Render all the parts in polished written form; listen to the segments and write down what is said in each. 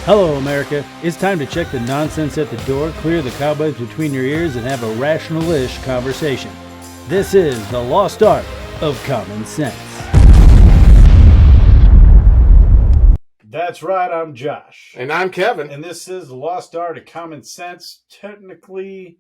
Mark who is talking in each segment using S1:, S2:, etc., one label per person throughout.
S1: Hello, America. It's time to check the nonsense at the door, clear the cobwebs between your ears, and have a rational-ish conversation. This is the lost art of common sense. That's right, I'm Josh.
S2: And I'm Kevin.
S1: And this is the lost art of common sense. Technically,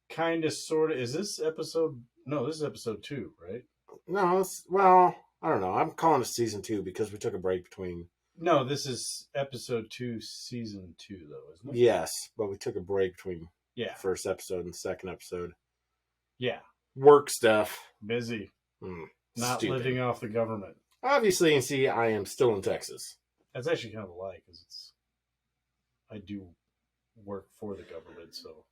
S1: kind of, sort of. Is this episode? No, this is episode 2, right?
S2: No, well, I don't know. I'm calling it season 2 because we took a break between.
S1: No, this is episode 2, season 2, though, isn't it?
S2: Yes, but we took a break between
S1: the
S2: first episode and second episode.
S1: Yeah.
S2: Work stuff.
S1: Busy. Not
S2: Stupid.
S1: living off the government.
S2: Obviously, you see, I am still in Texas.
S1: That's actually kind of a lie because I do work for the government, so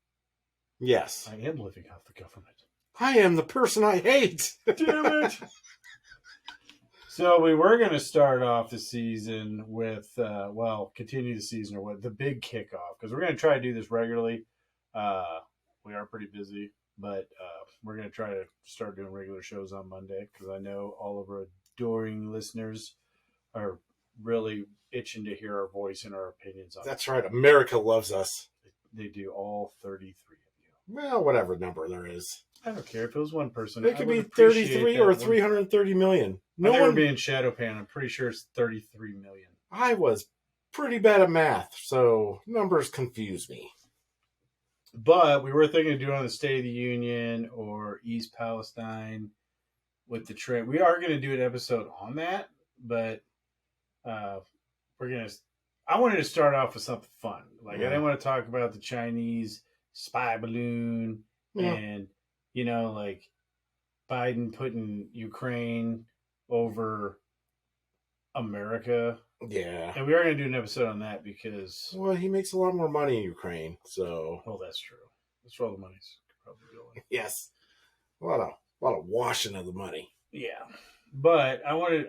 S2: Yes.
S1: I am living off the government.
S2: I am the person I hate.
S1: Damn it! So we were going to start off the season with, continue the season or what, the big kickoff, because we're going to try to do this regularly. We are pretty busy, but we're going to try to start doing regular shows on Monday, because I know all of our adoring listeners are really itching to hear our voice and our opinions on it.
S2: That's right. America loves us.
S1: They do, all 33 of you.
S2: Well, whatever number there is.
S1: I don't care if it was one person.
S2: It could be 33 or 330 million.
S1: No one being shadow pan. I'm pretty sure it's 33 million.
S2: I was pretty bad at math, so numbers confuse me.
S1: But we were thinking of doing the State of the Union or East Palestine with the trend. We are going to do an episode on that, but I wanted to start off with something fun. I didn't want to talk about the Chinese spy balloon and, Biden putting Ukraine over America.
S2: Yeah.
S1: And we are going to do an episode on that because...
S2: Well, he makes a lot more money in Ukraine, so...
S1: Well, that's true. That's where all the money's probably going.
S2: Yes. A lot of washing of the money.
S1: Yeah. But I wanted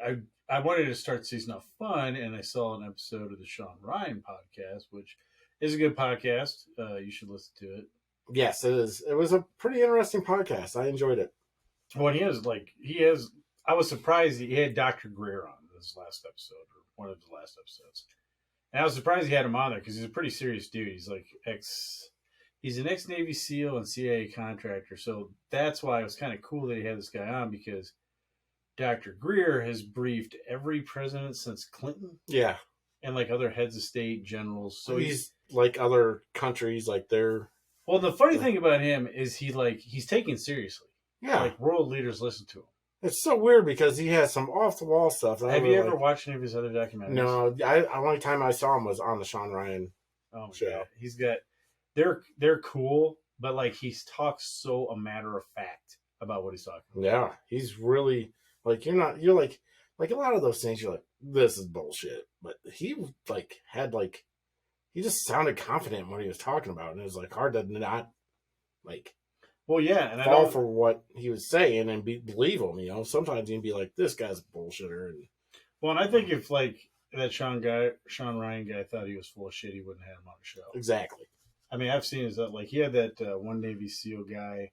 S1: to start the season off fun, and I saw an episode of the Sean Ryan podcast, which is a good podcast. You should listen to it.
S2: Yes, it is. It was a pretty interesting podcast. I enjoyed it.
S1: Well, I was surprised he had Dr. Greer on this last episode, or one of the last episodes. And I was surprised he had him on there because he's a pretty serious dude. He's an ex-Navy SEAL and CIA contractor. So that's why it was kind of cool that he had this guy on, because Dr. Greer has briefed every president since Clinton.
S2: Yeah.
S1: And other heads of state, generals. So
S2: he's like other countries, they're...
S1: Well, the funny thing about him is he's taken seriously.
S2: Yeah.
S1: World leaders listen to him.
S2: It's so weird because he has some off-the-wall stuff.
S1: Have you ever watched any of his other documentaries?
S2: No. The only time I saw him was on the Sean Ryan show. God.
S1: He's got... They're cool, but he talks so a matter of fact about what he's talking about.
S2: Yeah. He's really... you're like a lot of those things, you're like, this is bullshit. But he he just sounded confident in what he was talking about, and it was hard to not
S1: well, yeah, and
S2: fall for what he was saying and believe him. Sometimes you can be like, this guy's a bullshitter.
S1: And I think if that Sean Ryan guy thought he was full of shit, he wouldn't have him on the show.
S2: Exactly.
S1: I mean, I've seen he had that one Navy SEAL guy,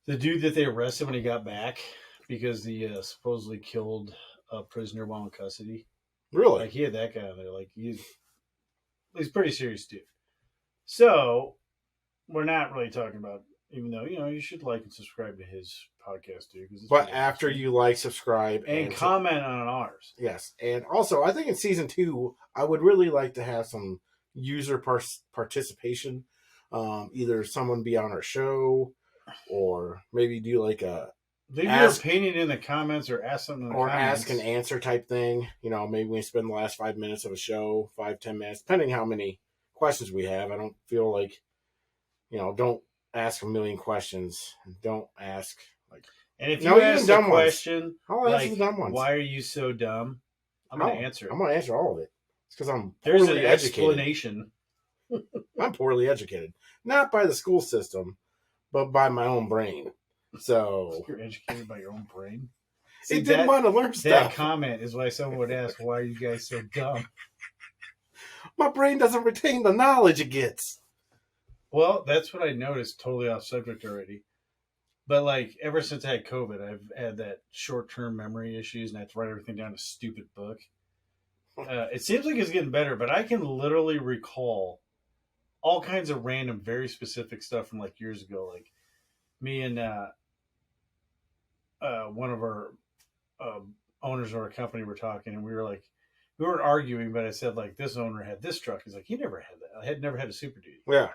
S1: the dude that they arrested when he got back because he supposedly killed a prisoner while in custody.
S2: Really?
S1: He had that guy on there. He's a pretty serious dude. So we're not really talking about, even though, you should like and subscribe to his podcast, dude.
S2: But after you subscribe,
S1: and comment on ours.
S2: Yes. And also, I think in season 2, I would really like to have some user participation. Either someone be on our show, or maybe do a...
S1: Leave your opinion in the comments, or ask something in the comments.
S2: Or ask and answer type thing. Maybe we spend the last 5 minutes of a show, 5-10 minutes, depending how many questions we have. I don't feel don't ask a million questions. Don't ask
S1: And if you ask a question,
S2: I'll answer the dumb ones.
S1: Why are you so dumb? I'm going to answer it.
S2: I'm going to answer all of it. It's because I'm
S1: There's
S2: poorly
S1: an
S2: educated.
S1: Explanation.
S2: I'm poorly educated. Not by the school system, but by my own brain. So
S1: you're educated by your own brain?
S2: See, didn't want to learn stuff.
S1: That comment is why someone would ask, why are you guys so dumb?
S2: My brain doesn't retain the knowledge it gets.
S1: Well, that's what I noticed, totally off subject already. But ever since I had COVID, I've had that short-term memory issues, and I have to write everything down in a stupid book. It seems like it's getting better, but I can literally recall all kinds of random, very specific stuff from like years ago. Like me and one of our uh, owners of our company were talking, and we were like, we weren't arguing, but I said like this owner had this truck. He's like, he never had that. I had never had a Super Duty.
S2: Yeah.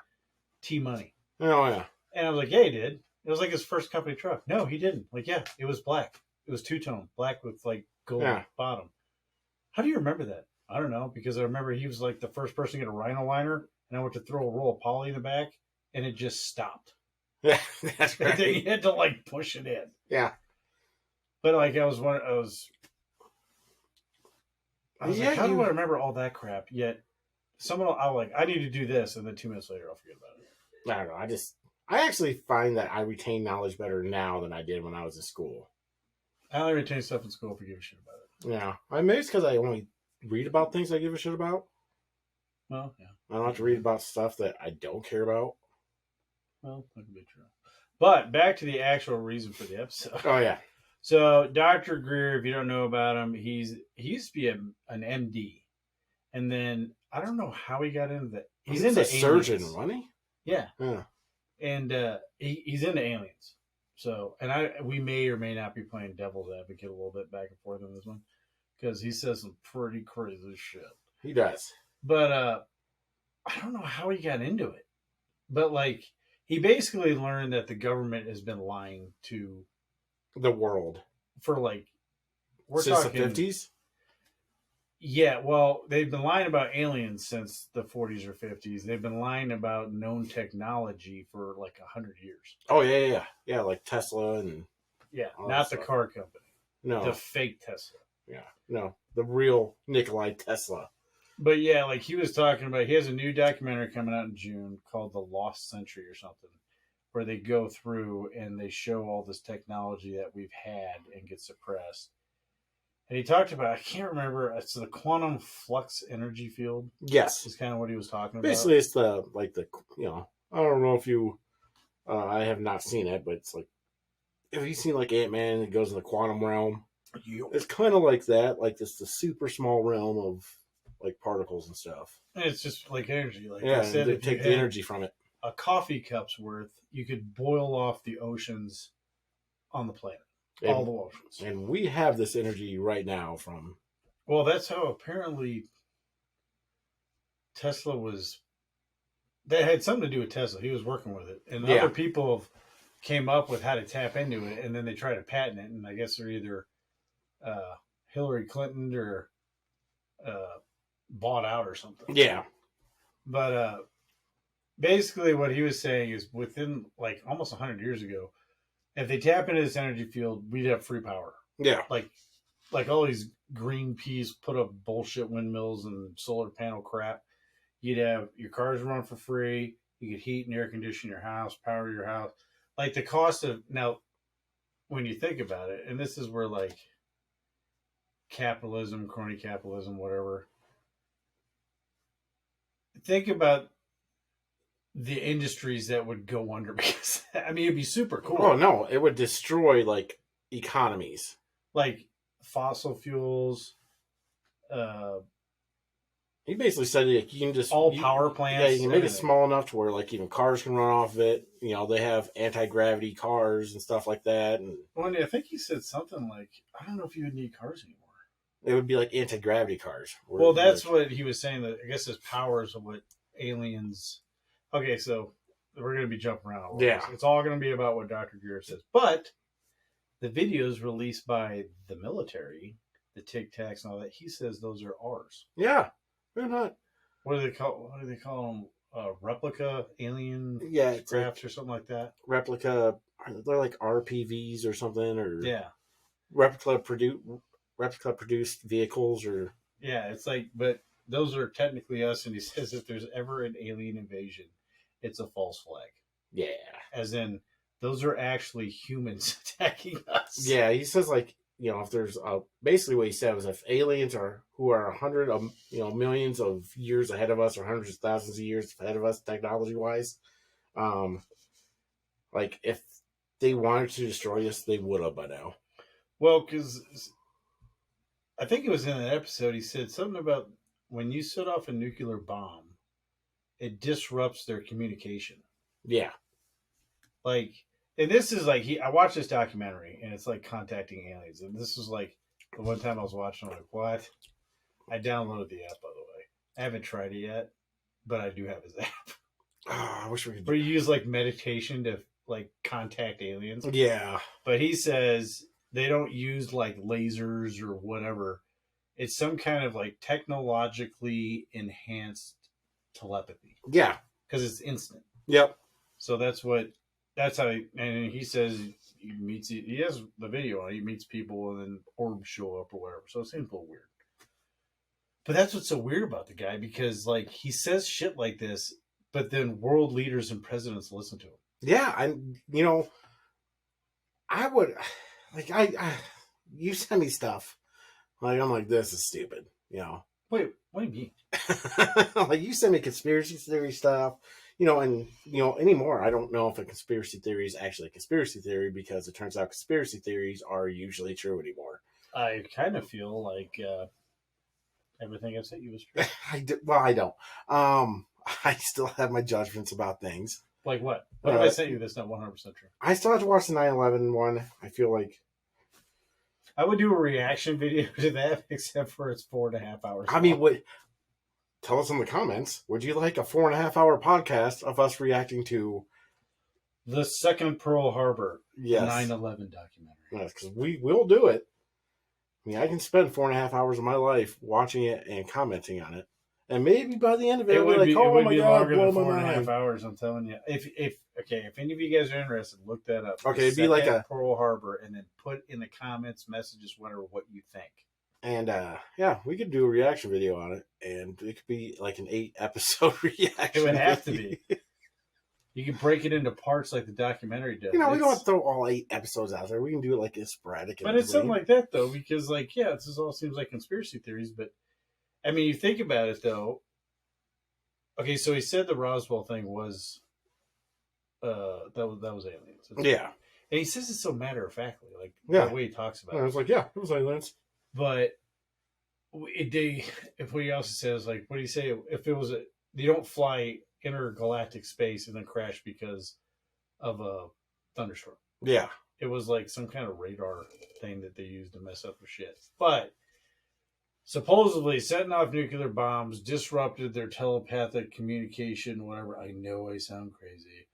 S1: T Money.
S2: Oh yeah.
S1: And I was like, yeah, he did. It was like his first company truck. No, he didn't. Like, yeah, it was black. It was two-tone, black with like gold bottom. How do you remember that? I don't know, because I remember he was like the first person to get a Rhino liner, and I went to throw a roll of poly in the back, and it just stopped.
S2: Yeah, that's right.
S1: And then you had to like push it in.
S2: Yeah.
S1: But like I was like, how do I remember all that crap? Yet someone I'll like, I need to do this, and then 2 minutes later I'll forget about it.
S2: I don't know. I actually find that I retain knowledge better now than I did when I was in school.
S1: I only retain stuff in school if I give a shit about it.
S2: Yeah. Maybe it's because I only read about things I give a shit about.
S1: Well, yeah.
S2: I don't have to read about stuff that I don't care about.
S1: Well, that could be true. But back to the actual reason for the episode.
S2: Oh, yeah.
S1: So Dr. Greer, if you don't know about him, he used to be an MD. And then I don't know how he got into that. He's into
S2: a surgeon, wasn't he?
S1: Yeah.
S2: Yeah.
S1: And he's into aliens. So, and we may or may not be playing devil's advocate a little bit back and forth on this one, because he says some pretty crazy shit.
S2: He does.
S1: But I don't know how he got into it. But like, he basically learned that the government has been lying to
S2: the world
S1: for like, we're
S2: since
S1: talking,
S2: the 50s.
S1: Yeah, well, they've been lying about aliens since the 40s or 50s. They've been lying about known technology for like 100 years.
S2: Oh, yeah, like Tesla and...
S1: Yeah, not the car company.
S2: No.
S1: The fake Tesla.
S2: Yeah, no, the real Nikolai Tesla.
S1: But yeah, like he was talking about, he has a new documentary coming out in June called The Lost Century or something, where they go through and they show all this technology that we've had and get suppressed. And he talked about, I can't remember, it's the quantum flux energy field.
S2: Yes.
S1: Is kind of what he was talking about.
S2: Basically, it's I don't know if you, I have not seen it, but it's like, have you seen like Ant-Man that goes in the quantum realm?
S1: Yep.
S2: It's kind of like that, like this the super small realm of like particles and stuff.
S1: And it's just like energy. Like
S2: yeah,
S1: I said,
S2: they take the energy from it.
S1: A coffee cup's worth, you could boil off the oceans on the planet. All the oceans.
S2: And we have this energy right now from...
S1: Well, that's how apparently Tesla was... That had something to do with Tesla. He was working with it. And other people came up with how to tap into it, and then they try to patent it, and I guess they're either Hillary Clinton or bought out or something.
S2: Yeah.
S1: But basically what he was saying is within like almost 100 years ago, if they tap into this energy field, we'd have free power.
S2: Yeah.
S1: Like all these Greenpeace put up bullshit windmills and solar panel crap. You'd have your cars run for free. You could heat and air condition your house, power your house. Like the cost of, now, when you think about it, and this is where like capitalism, crony capitalism, whatever. Think about the industries that would go under, because I mean it'd be super cool.
S2: Oh no, it would destroy like economies,
S1: like fossil fuels.
S2: He basically said like, you can just
S1: power plants.
S2: Yeah, you can make it small enough to where like even cars can run off of it. You know, they have anti-gravity cars and stuff like that. And
S1: well, I think he said something like, I don't know if you would need cars anymore.
S2: It would be like anti-gravity cars.
S1: Well, that's what he was saying. That I guess his powers of what aliens. Okay, so we're going to be jumping around.
S2: Yeah.
S1: It's all going to be about what Dr. Greer says. But the videos released by the military, the Tic Tacs and all that, he says those are ours.
S2: Yeah. They're not.
S1: What do they call them? Replica alien crafts or something like that?
S2: Replica. They're like RPVs or something. Or
S1: yeah.
S2: Replica produced vehicles or...
S1: Yeah, it's like, but those are technically us. And he says if there's ever an alien invasion, it's a false flag.
S2: Yeah.
S1: As in, those are actually humans attacking us.
S2: Yeah, he says like, you know, if there's basically what he said was if aliens who are millions of years ahead of us or hundreds of thousands of years ahead of us technology wise, like if they wanted to destroy us, they would have by now.
S1: Well, because I think it was in that episode. He said something about when you set off a nuclear bomb, it disrupts their communication.
S2: Yeah.
S1: Like, and this is like I watched this documentary, and it's like contacting aliens. And this was like the one time I was watching. I'm like, what? I downloaded the app, by the way. I haven't tried it yet, but I do have his app.
S2: Oh, I wish we could.
S1: Where you use like meditation to like contact aliens.
S2: Yeah.
S1: But he says they don't use like lasers or whatever. It's some kind of like technologically enhanced telepathy.
S2: Yeah.
S1: Because it's instant.
S2: Yep.
S1: So that's how, and he says he has the video on it. He meets people and then orbs show up or whatever. So it seems a little weird. But that's what's so weird about the guy, because like he says shit like this, but then world leaders and presidents listen to him.
S2: Yeah, I would like you send me stuff. Like I'm like, this is stupid,
S1: Wait, what do you mean?
S2: Like you send me conspiracy theory stuff, and anymore I don't know if a conspiracy theory is actually a conspiracy theory, because it turns out conspiracy theories are usually true anymore.
S1: I kind of feel like everything I've sent you was true.
S2: I don't. I still have my judgments about things.
S1: Like what? What have I sent you that's not 100% true?
S2: I still have to watch the 9/11 one. I feel like
S1: I would do a reaction video to that, except for it's 4.5 hours.
S2: I mean, tell us in the comments. Would you like a 4.5 hour podcast of us reacting to
S1: the second Pearl Harbor
S2: 9/11
S1: documentary?
S2: Yes, because we will do it. I mean, I can spend 4.5 hours of my life watching it and commenting on it, and maybe by the end of it,
S1: it would
S2: like,
S1: be,
S2: oh
S1: it would
S2: my
S1: be
S2: god,
S1: longer
S2: blow
S1: than
S2: my
S1: 4.5
S2: mind.
S1: hours. I'm telling you. If any of you guys are interested, look that up.
S2: Okay, it'd be like a
S1: Pearl Harbor, and then put in the comments, messages, whatever, what you think.
S2: And yeah, we could do a reaction video on it, and it could be like an 8-episode reaction.
S1: It would have to be. You can break it into parts like the documentary does.
S2: We don't have to throw all 8 episodes out there. We can do it like a sporadic.
S1: But it's something like that, though, because, like, yeah, this all seems like conspiracy theories. But, I mean, you think about it, though. Okay, so he said the Roswell thing was, that was aliens.
S2: Yeah.
S1: And he says it so matter-of-factly, like, the way he talks about
S2: it. I was like, yeah, it was aliens.
S1: But, if what he also says, like, what do you say? If it was you don't fly intergalactic space and then crash because of a thunderstorm.
S2: Yeah.
S1: It was like some kind of radar thing that they used to mess up with shit. But supposedly setting off nuclear bombs disrupted their telepathic communication, whatever. I know I sound crazy,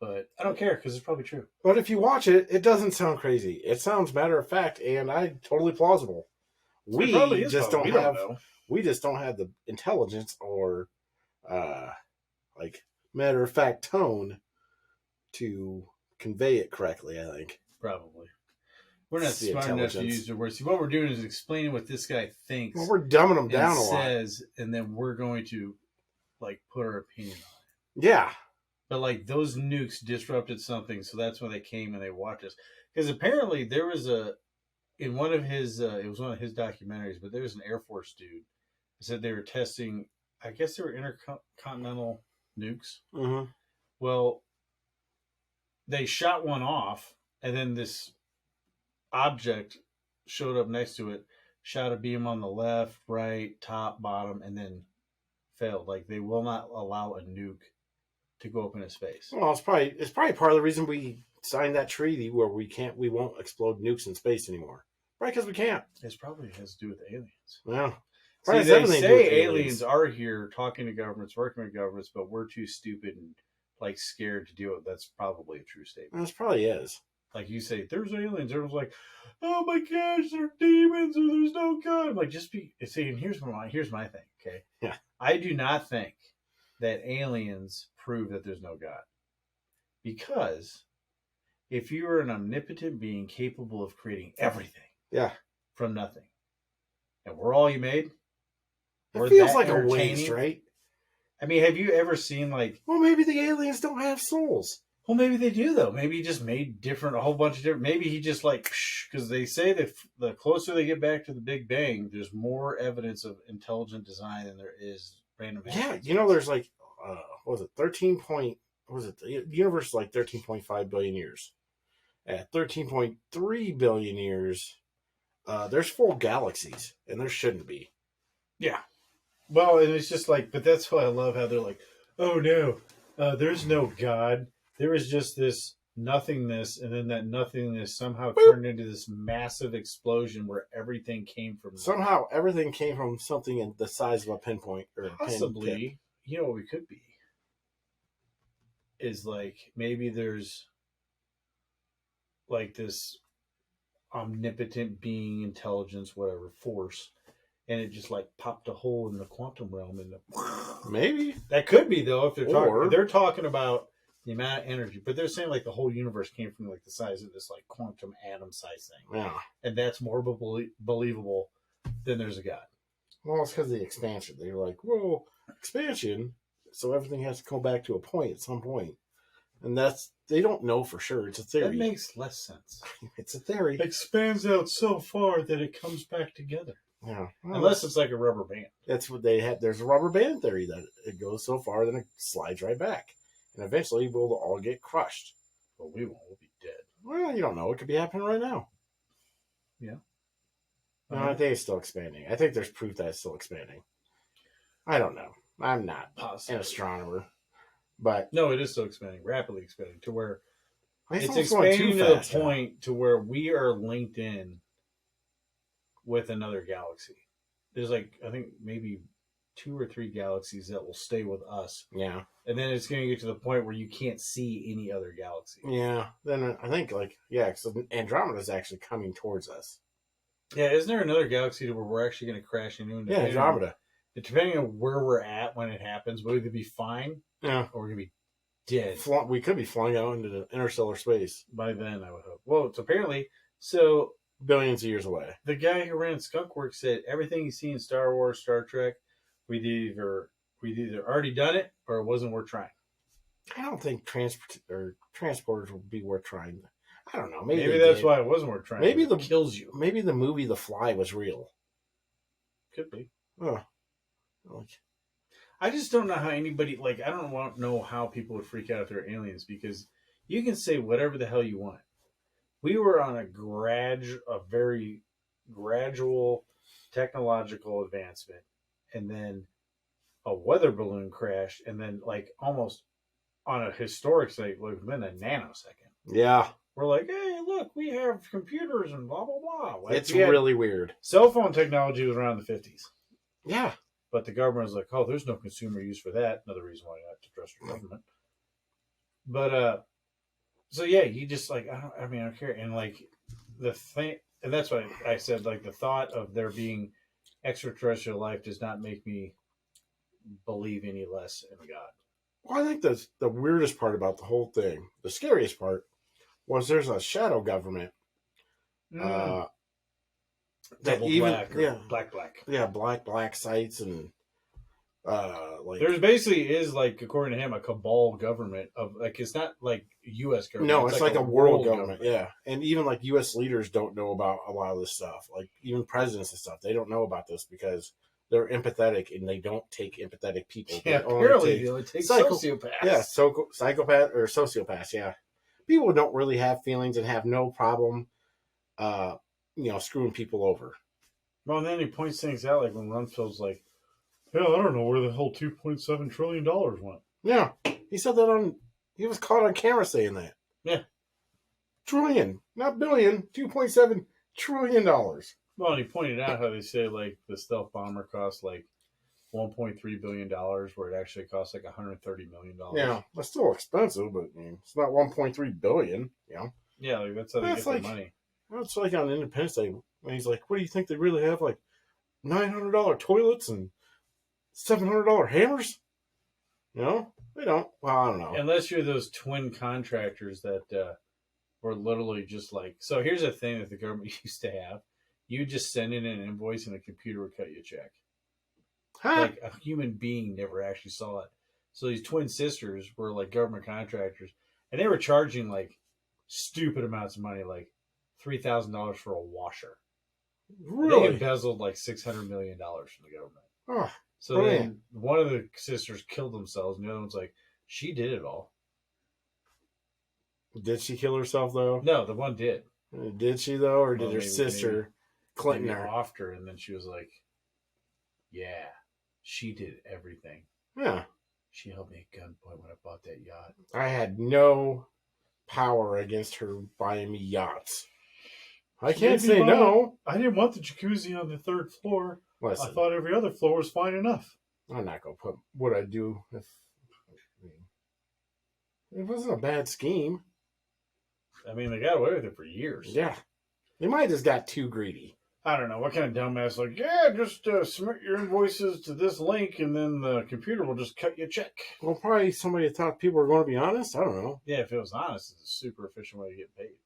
S1: but I don't care because it's probably true.
S2: But if you watch it, it doesn't sound crazy. It sounds matter of fact and totally plausible. We just don't have the intelligence or like matter of fact tone to convey it correctly, I think.
S1: Probably. We're not smart enough to use the words. See, what we're doing is explaining what this guy thinks.
S2: Well, we're dumbing them down a lot.
S1: And then we're going to like put our opinion on
S2: it. Yeah.
S1: But like those nukes disrupted something, so that's when they came and they watched us. Because apparently there was in one of his it was one of his documentaries, but there was an Air Force dude who said they were testing, I guess they were intercontinental nukes.
S2: Mm-hmm.
S1: Well, they shot one off, and then this object showed up next to it, shot a beam on the left, right, top, bottom, and then failed. Like they will not allow a nuke to go up into space.
S2: Well, it's probably part of the reason we signed that treaty where we won't explode nukes in space anymore. Right, because we can't.
S1: It probably has to do with aliens.
S2: Yeah.
S1: See, they say aliens are here talking to governments, working with governments, but we're too stupid and like scared to deal with. That's probably a true statement.
S2: That probably is.
S1: Like you say, there's aliens. Everyone's like, "Oh my gosh, they're demons, or there's no God." I'm like, just be. See, and here's my thing. Okay.
S2: Yeah.
S1: I do not think that aliens prove that there's no God, because if you are an omnipotent being capable of creating everything, from nothing, and we're all you made.
S2: It feels like a waste, right?
S1: I mean, have you ever seen like...
S2: Well, maybe the aliens don't have souls.
S1: Well, maybe they do, though. Maybe he just made a whole bunch of different... Maybe he just like... Because they say that the closer they get back to the Big Bang, there's more evidence of intelligent design than there is random...
S2: Yeah, there's like... what was it? 13 point... What was it? The universe is like 13.5 billion years. At 13.3 billion years, there's full galaxies, and there shouldn't be.
S1: Yeah. Well, and it's just like, but that's why I love how they're like, oh no, there's no God. There is just this nothingness, and then that nothingness somehow
S2: Boop.
S1: turned into this massive explosion where everything came from
S2: Somehow everything came from something in the size of a pinpoint or
S1: possibly.
S2: a pin tip.
S1: You know what we could be is like maybe there's like this omnipotent being, intelligence, whatever force, and it just like popped a hole in the quantum realm, and
S2: maybe
S1: that could be though if
S2: Or-
S1: they're talking about the amount of energy, but they're saying like the whole universe came from like the size of this like quantum atom size thing,
S2: yeah.
S1: and that's more believable than there's a God.
S2: Well, it's because of the expansion. They were like, well, expansion, so everything has to go back to a point at some point. And they don't know for sure. It's a theory.
S1: That makes less sense.
S2: It's a theory.
S1: It expands out so far that it comes back together.
S2: Yeah. Well,
S1: Unless it's like a rubber band.
S2: That's what they had. There's a rubber band theory that it goes so far, then it slides right back. And eventually we'll all get crushed.
S1: But we won't. We'll be dead.
S2: Well, you don't know. It could be happening right now.
S1: Yeah.
S2: No, I think it's still expanding. I think there's proof that it's still expanding. I don't know. I'm not an astronomer. But
S1: no, it is still expanding, rapidly expanding, to where it's
S2: almost going
S1: expanding
S2: too
S1: to the
S2: fast,
S1: point to where we are linked in with another galaxy. There's like, I think maybe 2 or 3 galaxies that will stay with us.
S2: Yeah.
S1: And then it's going to get to the point where you can't see any other galaxy.
S2: Yeah. Then I think because Andromeda is actually coming towards us.
S1: Yeah, isn't there another galaxy where we're actually going to crash into?
S2: Yeah, Andromeda.
S1: Depending on where we're at when it happens, we'll either be fine or we're going to be dead.
S2: We could be flying out into the interstellar space.
S1: By then, I would hope. Well, it's apparently, so
S2: billions of years away.
S1: The guy who ran Skunkworks said everything you see in Star Wars, Star Trek, we'd either already done it or it wasn't worth trying.
S2: I don't think transporters would be worth trying. I don't know.
S1: Maybe that's why it wasn't worth trying.
S2: Maybe it
S1: kills you.
S2: Maybe the movie The Fly was real.
S1: Could be.
S2: Oh.
S1: I just don't know how anybody, I don't know how people would freak out if they're aliens, because you can say whatever the hell you want. We were on a very gradual technological advancement, and then a weather balloon crashed, and then almost on a historic sake, within a nanosecond.
S2: Yeah.
S1: We're like, hey, look, we have computers and blah, blah, blah.
S2: It's really weird.
S1: Cell phone technology was around the 50s.
S2: Yeah.
S1: But the government was like, oh, there's no consumer use for that. Another reason why not to trust your government. But, so yeah, you just I don't care. And the thing, and that's why I said, the thought of there being extraterrestrial life does not make me believe any less in God.
S2: Well, I think the weirdest part about the whole thing, the scariest part, was there's a shadow government.
S1: That even black.
S2: Yeah, black sites and
S1: there's basically is according to him a cabal government of it's not like U.S. government.
S2: No, it's like a world government. Yeah, and even U.S. leaders don't know about a lot of this stuff. Even presidents and stuff, they don't know about this because they're empathetic and they don't take empathetic people.
S1: Yeah, apparently they take sociopaths.
S2: Yeah, psychopath or sociopaths. Yeah, people who don't really have feelings and have no problem, screwing people over.
S1: Well, and then he points things out when Rumsfeld's like, "Yeah, I don't know where the hell $2.7 trillion went."
S2: Yeah, he said that he was caught on camera saying that.
S1: Yeah,
S2: trillion, not billion. $2.7 trillion.
S1: Well, and he pointed out how they say the stealth bomber cost $1.3 billion, where it actually costs $130 million.
S2: Yeah, that's still expensive, but it's not $1.3 billion.
S1: Yeah, that's how they get their money.
S2: It's on Independence Day when he's like, "What do you think they really have? $900 toilets and $700 hammers?" They don't. Well, I don't know.
S1: Unless you're those twin contractors that were literally just so here's a thing that the government used to have. You just send in an invoice and the computer would cut you a check.
S2: Huh?
S1: A human being never actually saw it. So these twin sisters were government contractors, and they were charging stupid amounts of money, $3,000 for a washer.
S2: Really?
S1: They embezzled $600 million from the government.
S2: Oh,
S1: so then one of the sisters killed themselves, and the other one's she did it all.
S2: Did she kill herself though?
S1: No, the one did.
S2: Did she though, or did her sister Clinton
S1: maybe
S2: or
S1: offed her, and then she was like, "Yeah, she did everything.
S2: yeah.
S1: She held me at gunpoint when I bought that yacht."
S2: I had no power against her buying me yachts. I can't say no.
S1: I didn't want the jacuzzi on the 3rd floor.
S2: Listen,
S1: I thought every other floor was fine enough.
S2: I'm not gonna put what I do if it wasn't a bad scheme.
S1: I mean, they got away with it for years.
S2: Yeah, they might have just got too greedy.
S1: I don't know what kind of dumbass like, yeah, just submit your invoices to this link, and then the computer will just cut you a check.
S2: Well, probably somebody thought people were going to be honest. I don't know.
S1: Yeah, if it was honest, it's a super efficient way to get paid.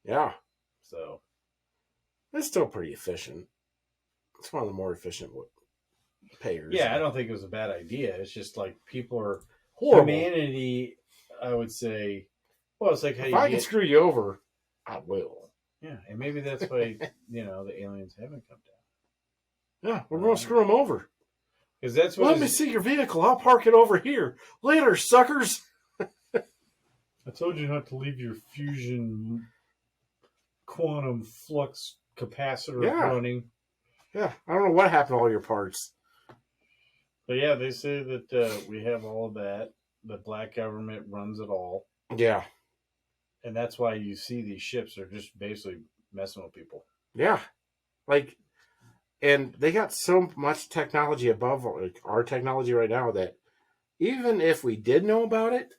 S2: Yeah,
S1: So
S2: it's still pretty efficient. It's one of the more efficient payers.
S1: yeah, I don't think it was a bad idea. It's just like people are
S2: horrible.
S1: Humanity, I would say. Well, it's like how
S2: If
S1: you
S2: I can screw you over, I will.
S1: Yeah, and maybe that's why the aliens haven't come down.
S2: Yeah, we're going to screw them over.
S1: Because that's what.
S2: Let me see your vehicle. I'll park it over here. Later, suckers.
S1: I told you not to leave your fusion quantum flux capacitor running.
S2: Yeah, I don't know what happened to all your parts.
S1: But yeah, they say that we have all of that. The black government runs it all.
S2: Yeah.
S1: And that's why you see these ships are just basically messing with people.
S2: Yeah. And they got so much technology above our technology right now that even if we did know about it,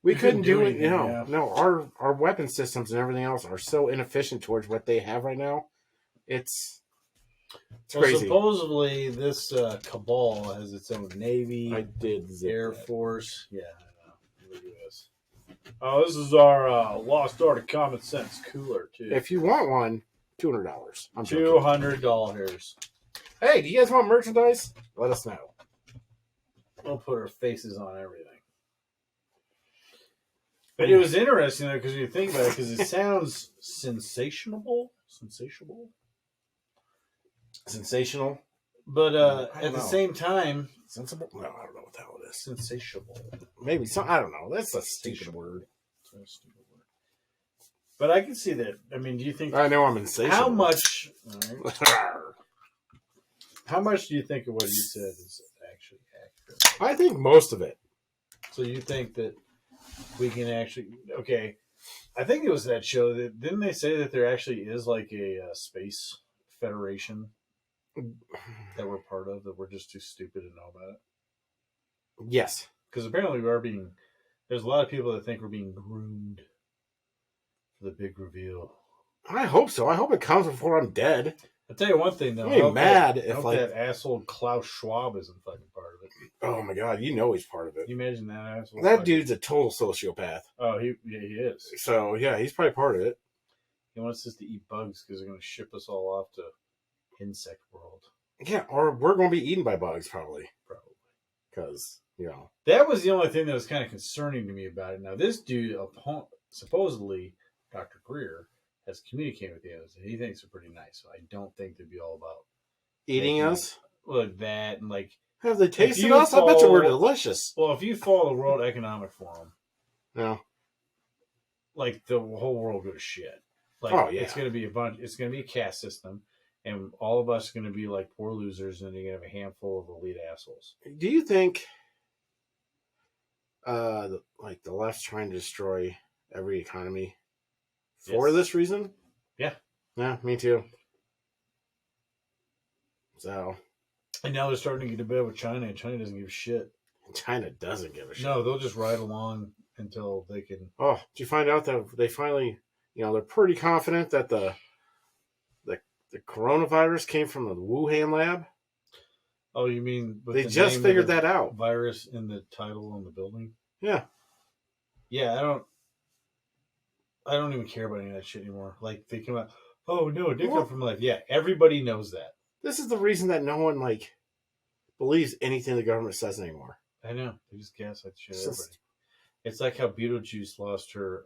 S2: we couldn't do it. No, our weapon systems and everything else are so inefficient towards what they have right now. It's crazy.
S1: Supposedly, this cabal has its own navy, Air Force. Yeah, I know. Look at this. Oh, this is our Lost Art of Common Sense cooler, too.
S2: If you want one, $200.
S1: $200.
S2: Hey, do you guys want merchandise? Let us know.
S1: We'll put our faces on everything. But it was interesting, though, because you think about it, because it sounds sensational.
S2: Sensational?
S1: But at the same time...
S2: Sensible? No, I don't know what the hell it is.
S1: Sensational.
S2: Maybe some. I don't know. That's a stupid word.
S1: But I can see that. I mean, do you think...
S2: I know I'm insatiable.
S1: How much... How much do you think of what you said is actually accurate?
S2: I think most of it.
S1: So you think that we can actually... Okay. I think it was that show that... Didn't they say that there actually is like a space federation that we're part of, that we're just too stupid to know about it?
S2: Yes.
S1: Because apparently we are being... There's a lot of people that think we're being groomed for the big reveal.
S2: I hope so. I hope it comes before I'm dead.
S1: I'll tell you one thing, though.
S2: I'm mad
S1: if that asshole Klaus Schwab isn't fucking part of it.
S2: Oh, my God. You know he's part of it.
S1: Can you imagine that asshole?
S2: That dude's a total sociopath.
S1: Oh, he is.
S2: So, yeah, he's probably part of it.
S1: He wants us to eat bugs because they're going to ship us all off to insect world.
S2: Yeah, or we're going to be eaten by bugs, probably. Because,
S1: That was the only thing that was kind of concerning to me about it. Now, this dude, supposedly, Dr. Greer, has communicated with the others, and he thinks they're pretty nice. So I don't think they'd be all about
S2: eating us.
S1: Like that, and like...
S2: Have they tasted us? I bet you we're delicious.
S1: Well, if you follow the World Economic Forum...
S2: Yeah.
S1: Like, the whole world goes shit. Like, it's going to be it's going to be a caste system, and all of us are going to be like poor losers, and you're going to have a handful of elite assholes.
S2: Do you think, the left's trying to destroy every economy for this reason?
S1: Yeah.
S2: Yeah, me too. So.
S1: And now they're starting to get a bit with China, and China doesn't give a shit.
S2: China doesn't give a shit.
S1: No, they'll just ride along until they can...
S2: Oh, did you find out that they finally, they're pretty confident that the coronavirus came from the Wuhan lab?
S1: Oh, you mean...
S2: They just figured that out.
S1: Virus in the title on the building?
S2: Yeah.
S1: Yeah, I don't even care about any of that shit anymore. Like, they come out, oh, no, it did come from life. Yeah, everybody knows that.
S2: This is the reason that no one, believes anything the government says anymore.
S1: I know. They just gaslight the shit out of everybody. It's like how Beetlejuice lost her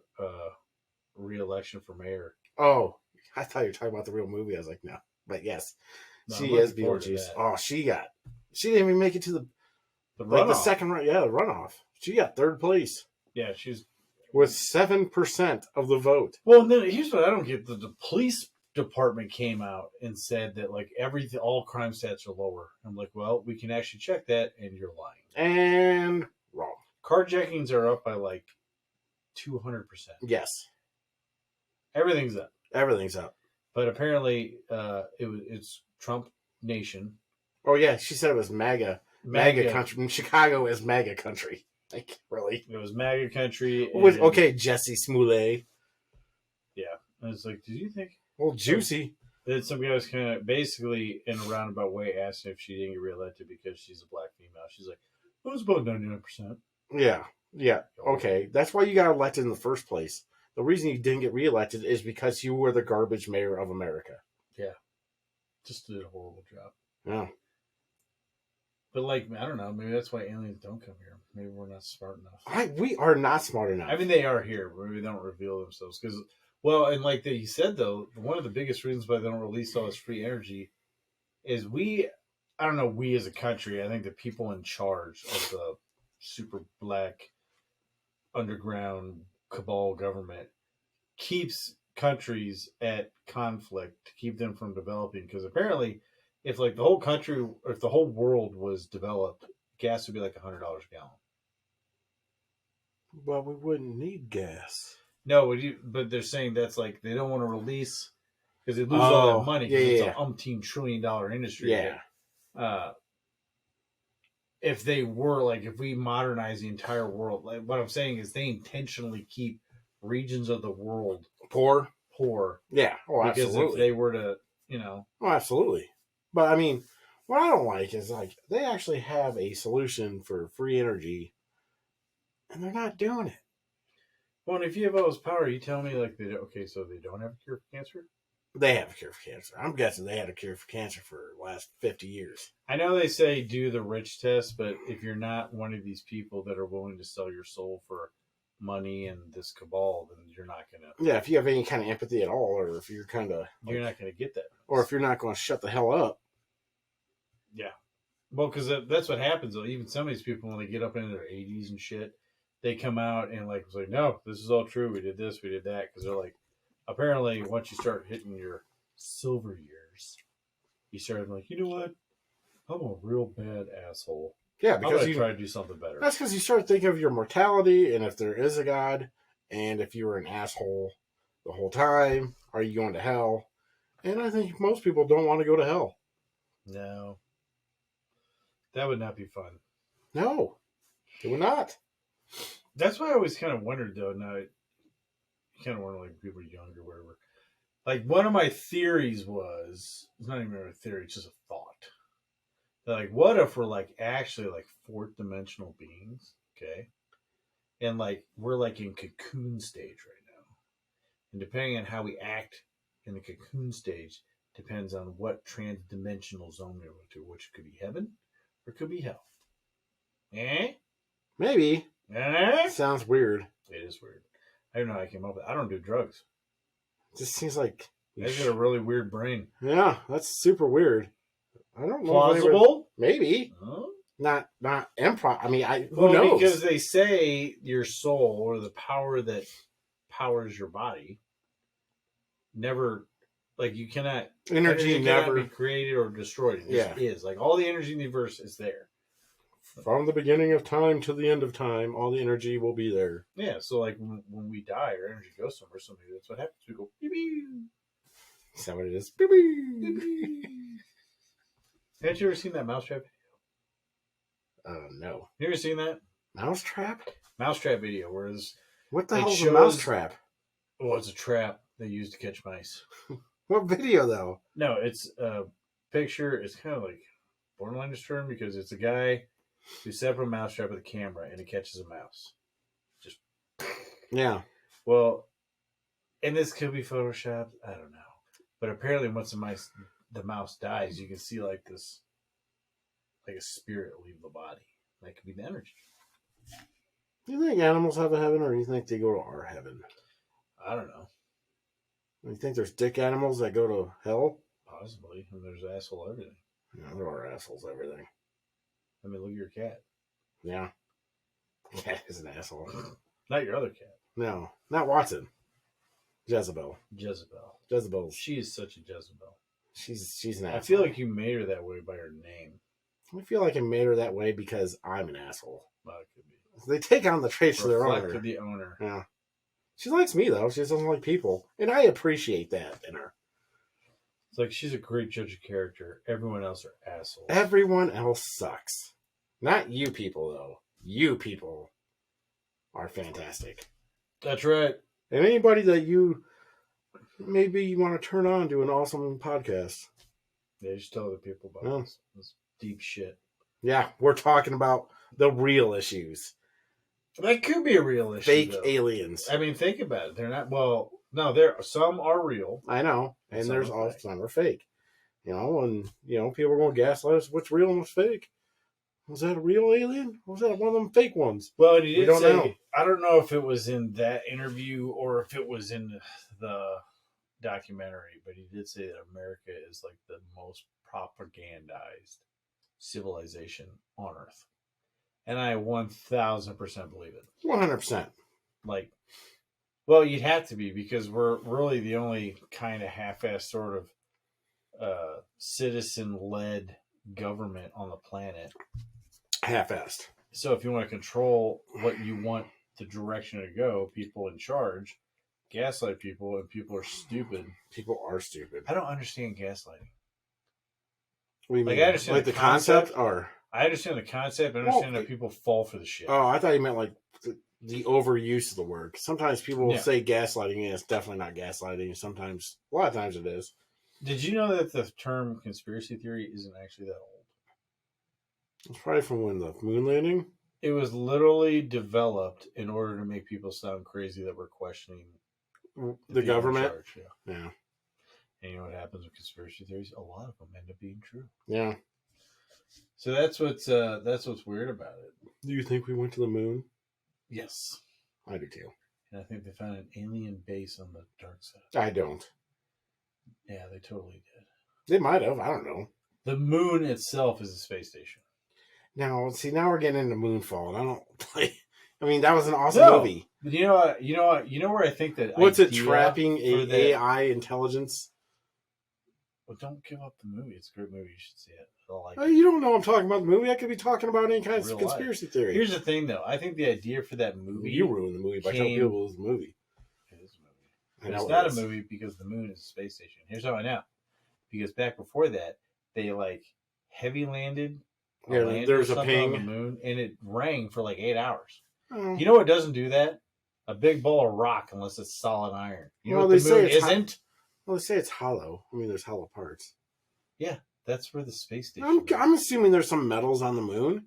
S1: re-election for mayor.
S2: Oh, I thought you were talking about the real movie. I was like, no. But yes, she is Beetlejuice. Oh, she didn't even make it to the runoff. The second round. Yeah, the runoff. She got third place.
S1: Yeah, she's...
S2: With 7% of the vote.
S1: Well, then here's what I don't get. The police department came out and said that like all crime stats are lower. I'm like, well, we can actually check that, and you're lying.
S2: And wrong.
S1: Carjackings are up by like 200%.
S2: Yes,
S1: Everything's up.
S2: everything's up.
S1: But apparently, it's Trump Nation.
S2: Oh yeah, she said it was MAGA country. Chicago is MAGA country. Like really?
S1: It was MAGA country.
S2: Okay, Jesse Smollett.
S1: Yeah, and it's like, did you think?
S2: Well, juicy.
S1: Then some guy was kind of basically in a roundabout way asking if she didn't get reelected because she's a black female. She's like, it was about 99%.
S2: Yeah. Okay, that's why you got elected in the first place. The reason you didn't get reelected is because you were the garbage mayor of America.
S1: Yeah, just did a horrible job.
S2: Yeah.
S1: But like, I don't know. Maybe that's why aliens don't come here. Maybe we're not smart enough.
S2: We are not smart enough.
S1: I mean, they are here, but maybe they don't reveal themselves. Because, well, and like he said, though, one of the biggest reasons why they don't release all this free energy is I don't know, we as a country, I think the people in charge of the super black underground cabal government keeps countries at conflict to keep them from developing. Because apparently, if like the whole country, or if the whole world was developed, gas would be like $100 a gallon.
S2: Well, we wouldn't need gas.
S1: No, but they're saying that's like they don't want to release because they lose all that money because it's an umpteen $1 trillion industry.
S2: Yeah.
S1: If they were like, if we modernize the entire world, like what I'm saying is they intentionally keep regions of the world
S2: poor.
S1: Yeah.
S2: Oh,
S1: because
S2: absolutely.
S1: if they were to,
S2: Oh, absolutely. But I mean, what I don't like is like they actually have a solution for free energy, and they're not doing it.
S1: Well, and if you have all this power, you tell me like so they don't have a cure for cancer?
S2: They have a cure for cancer. I'm guessing they had a cure for cancer for the last 50 years.
S1: I know they say do the rich test, but if you're not one of these people that are willing to sell your soul for money and this cabal, then you're not going to.
S2: Yeah, if you have any kind of empathy at all, or if you're kind of.
S1: You're not going to get that.
S2: Or if you're not going to shut the hell up.
S1: Yeah. Well, because that's what happens, though. Even some of these people, when they get up into their 80s and shit, they come out and like, it's like, no, this is all true. We did this, we did that. Because they're like, apparently, once you start hitting your silver years, you start like, you know what? I'm a real bad asshole.
S2: Yeah, because you
S1: try to do something better.
S2: That's because you start thinking of your mortality and if there is a God, and if you were an asshole the whole time, are you going to hell? And I think most people don't want to go to hell.
S1: No. That would not be fun.
S2: No, it would not.
S1: That's why I always kind of wondered, though. Now, you kind of wonder, like, people are younger, whatever. Like, one of my theories was, it's not even a theory, it's just a thought. That, like, what if we're, like, actually, like, fourth dimensional beings, okay? And, like, we're, like, in cocoon stage right now. And depending on how we act in the cocoon stage depends on what trans-dimensional zone we're going to, which could be heaven or it could be hell.
S2: Maybe. Sounds weird.
S1: It is weird. I don't know how I came up with it. I don't do drugs.
S2: It just seems like
S1: I got a really weird brain.
S2: Yeah, that's super weird. I don't know.
S1: Plausible?
S2: Maybe.
S1: Huh?
S2: Not improv. I mean, who knows?
S1: Because they say your soul or the power that powers your body never, like you cannot
S2: energy never
S1: be created or destroyed. It just is. Like all the energy in the universe is there.
S2: From the beginning of time to the end of time, all the energy will be there.
S1: Yeah, so like when we die, our energy goes somewhere. So maybe that's what happens. We go, beep, beep.
S2: Is that what it is? Beep, beep.
S1: Beep. Have you ever seen that mousetrap video?
S2: No.
S1: You ever seen that?
S2: Mousetrap?
S1: Mousetrap video, where it's...
S2: What the hell is a mousetrap?
S1: Well, it's a trap they use to catch mice.
S2: What video, though?
S1: No, it's a picture. It's kind of like borderline disturbing because it's a guy who set up a mousetrap with a camera and it catches a mouse. Just...
S2: Yeah.
S1: Well, and this could be photoshopped. I don't know. But apparently once the mouse dies, you can see like this, like a spirit leave the body. That could be the energy.
S2: Do you think animals have a heaven, or do you think they go to our heaven?
S1: I don't know.
S2: Do you think there's dick animals that go to hell?
S1: Possibly. And there's asshole everything.
S2: Yeah, there are assholes everything.
S1: I mean, look at your cat.
S2: Yeah. Cat is an asshole.
S1: Not your other cat.
S2: No, not Watson. Jezebel.
S1: Jezebel.
S2: Jezebel's.
S1: She is such a Jezebel.
S2: She's an asshole.
S1: I feel like you made her that way by her name.
S2: I feel like I made her that way because I'm an asshole.
S1: Well, it could be.
S2: They take on the traits of their
S1: Reflect
S2: owner.
S1: to the owner.
S2: Yeah. She likes me, though. She doesn't like people. And I appreciate that in her.
S1: It's like she's a great judge of character. Everyone else are assholes.
S2: Everyone else sucks. Not you people, though. You people are fantastic.
S1: That's right.
S2: And anybody that you maybe you want to turn on to an awesome podcast.
S1: Yeah, just tell other people about this deep shit.
S2: Yeah, we're talking about the real issues.
S1: That could be a real issue.
S2: Fake aliens.
S1: I mean, think about it. They're not. Well, no, some are real.
S2: I know, and there's also some are fake. And people are going to gaslight us. What's real and what's fake? Was that a real alien? Or was that one of them fake ones?
S1: Well, and he did say,
S2: know.
S1: I don't know if it was in that interview or if it was in the documentary, but he did say that America is like the most propagandized civilization on Earth. And I 1,000% believe it.
S2: 100%.
S1: Like, well, you'd have to be because we're really the only kind of half-assed sort of citizen-led government on the planet.
S2: Half-assed.
S1: So if you want to control what you want the direction to go, people in charge gaslight people, and people are stupid.
S2: People are stupid.
S1: I don't understand gaslighting.
S2: What do you mean?
S1: I understand
S2: like the concept, or
S1: I understand the concept. I understand that people fall for the shit.
S2: Oh, I thought you meant like the overuse of the word. Sometimes people will say gaslighting, and it's definitely not gaslighting. Sometimes, a lot of times, it is.
S1: Did you know that the term conspiracy theory isn't actually that old?
S2: It's probably from when the moon landing.
S1: It was literally developed in order to make people sound crazy that were questioning
S2: the government.
S1: Yeah. And you know what happens with conspiracy theories? A lot of them end up being true.
S2: Yeah.
S1: So that's what's weird about it.
S2: Do you think we went to the moon?
S1: Yes.
S2: I do too.
S1: And I think they found an alien base on the dark side.
S2: I don't.
S1: Yeah, they totally did.
S2: They might have. I don't know.
S1: The moon itself is a space station.
S2: Now we're getting into Moonfall, and I don't like. I mean, that was an awesome movie.
S1: But you know where I think that
S2: what's it trapping AI intelligence?
S1: Well, don't give up the movie. It's a great movie. You should see it.
S2: You don't know I'm talking about the movie. I could be talking about any kind of conspiracy theory.
S1: Here's the thing, though. I think the idea for that movie...
S2: You ruined the movie by telling people it was a movie.
S1: It is a movie. It's not a movie because the moon is a space station. Here's how I know. Because back before that, they, heavy landed...
S2: Yeah, there was a ping.
S1: On the moon, and it rang for 8 hours.
S2: Oh.
S1: You know what doesn't do that? A big ball of rock, unless it's solid iron. You know what the moon isn't?
S2: Well, they say it's hollow. I mean, there's hollow parts.
S1: Yeah, that's where the space station
S2: I'm assuming there's some metals on the moon.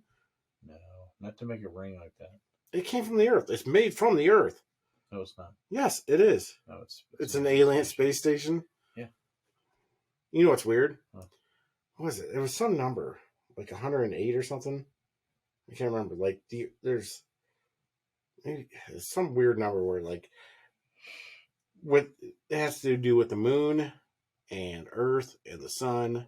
S1: No, not to make it ring like that.
S2: It came from the Earth. It's made from the Earth.
S1: No, it's not.
S2: Yes, it is.
S1: No,
S2: it's an alien space station.
S1: Yeah.
S2: You know what's weird?
S1: Huh.
S2: What was it? It was some number, 108 or something. I can't remember. There's some weird number where it has to do with the moon and Earth and the sun.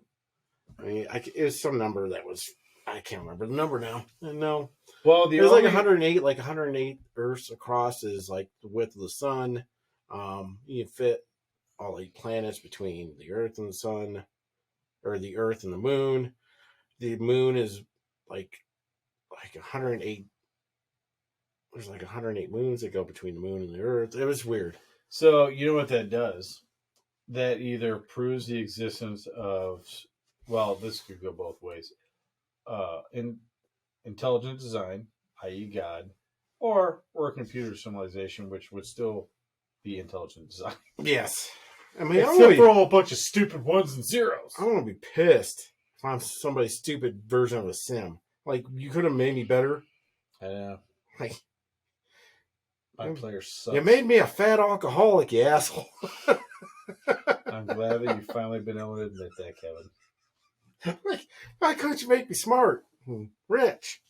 S2: I mean, it was some number that was, I can't remember the number now. No.
S1: Well,
S2: it was 108, 108 Earths across is the width of the sun. You can fit all 8 planets between the Earth and the sun, or the Earth and the moon. The moon is 108. There's 108 moons that go between the moon and the Earth. It was weird.
S1: So, you know what that does? That either proves the existence of, well, this could go both ways. In intelligent design, i.e. God, or a computer civilization, which would still be intelligent design.
S2: Yes. I mean,
S1: except for a whole bunch of stupid ones and zeros.
S2: I want to be pissed if I'm somebody's stupid version of a sim. You could have made me better.
S1: I know. My player sucks.
S2: You made me a fat alcoholic, you asshole.
S1: I'm glad that you've finally been able to admit that, Kevin.
S2: Why couldn't you make me smart and rich?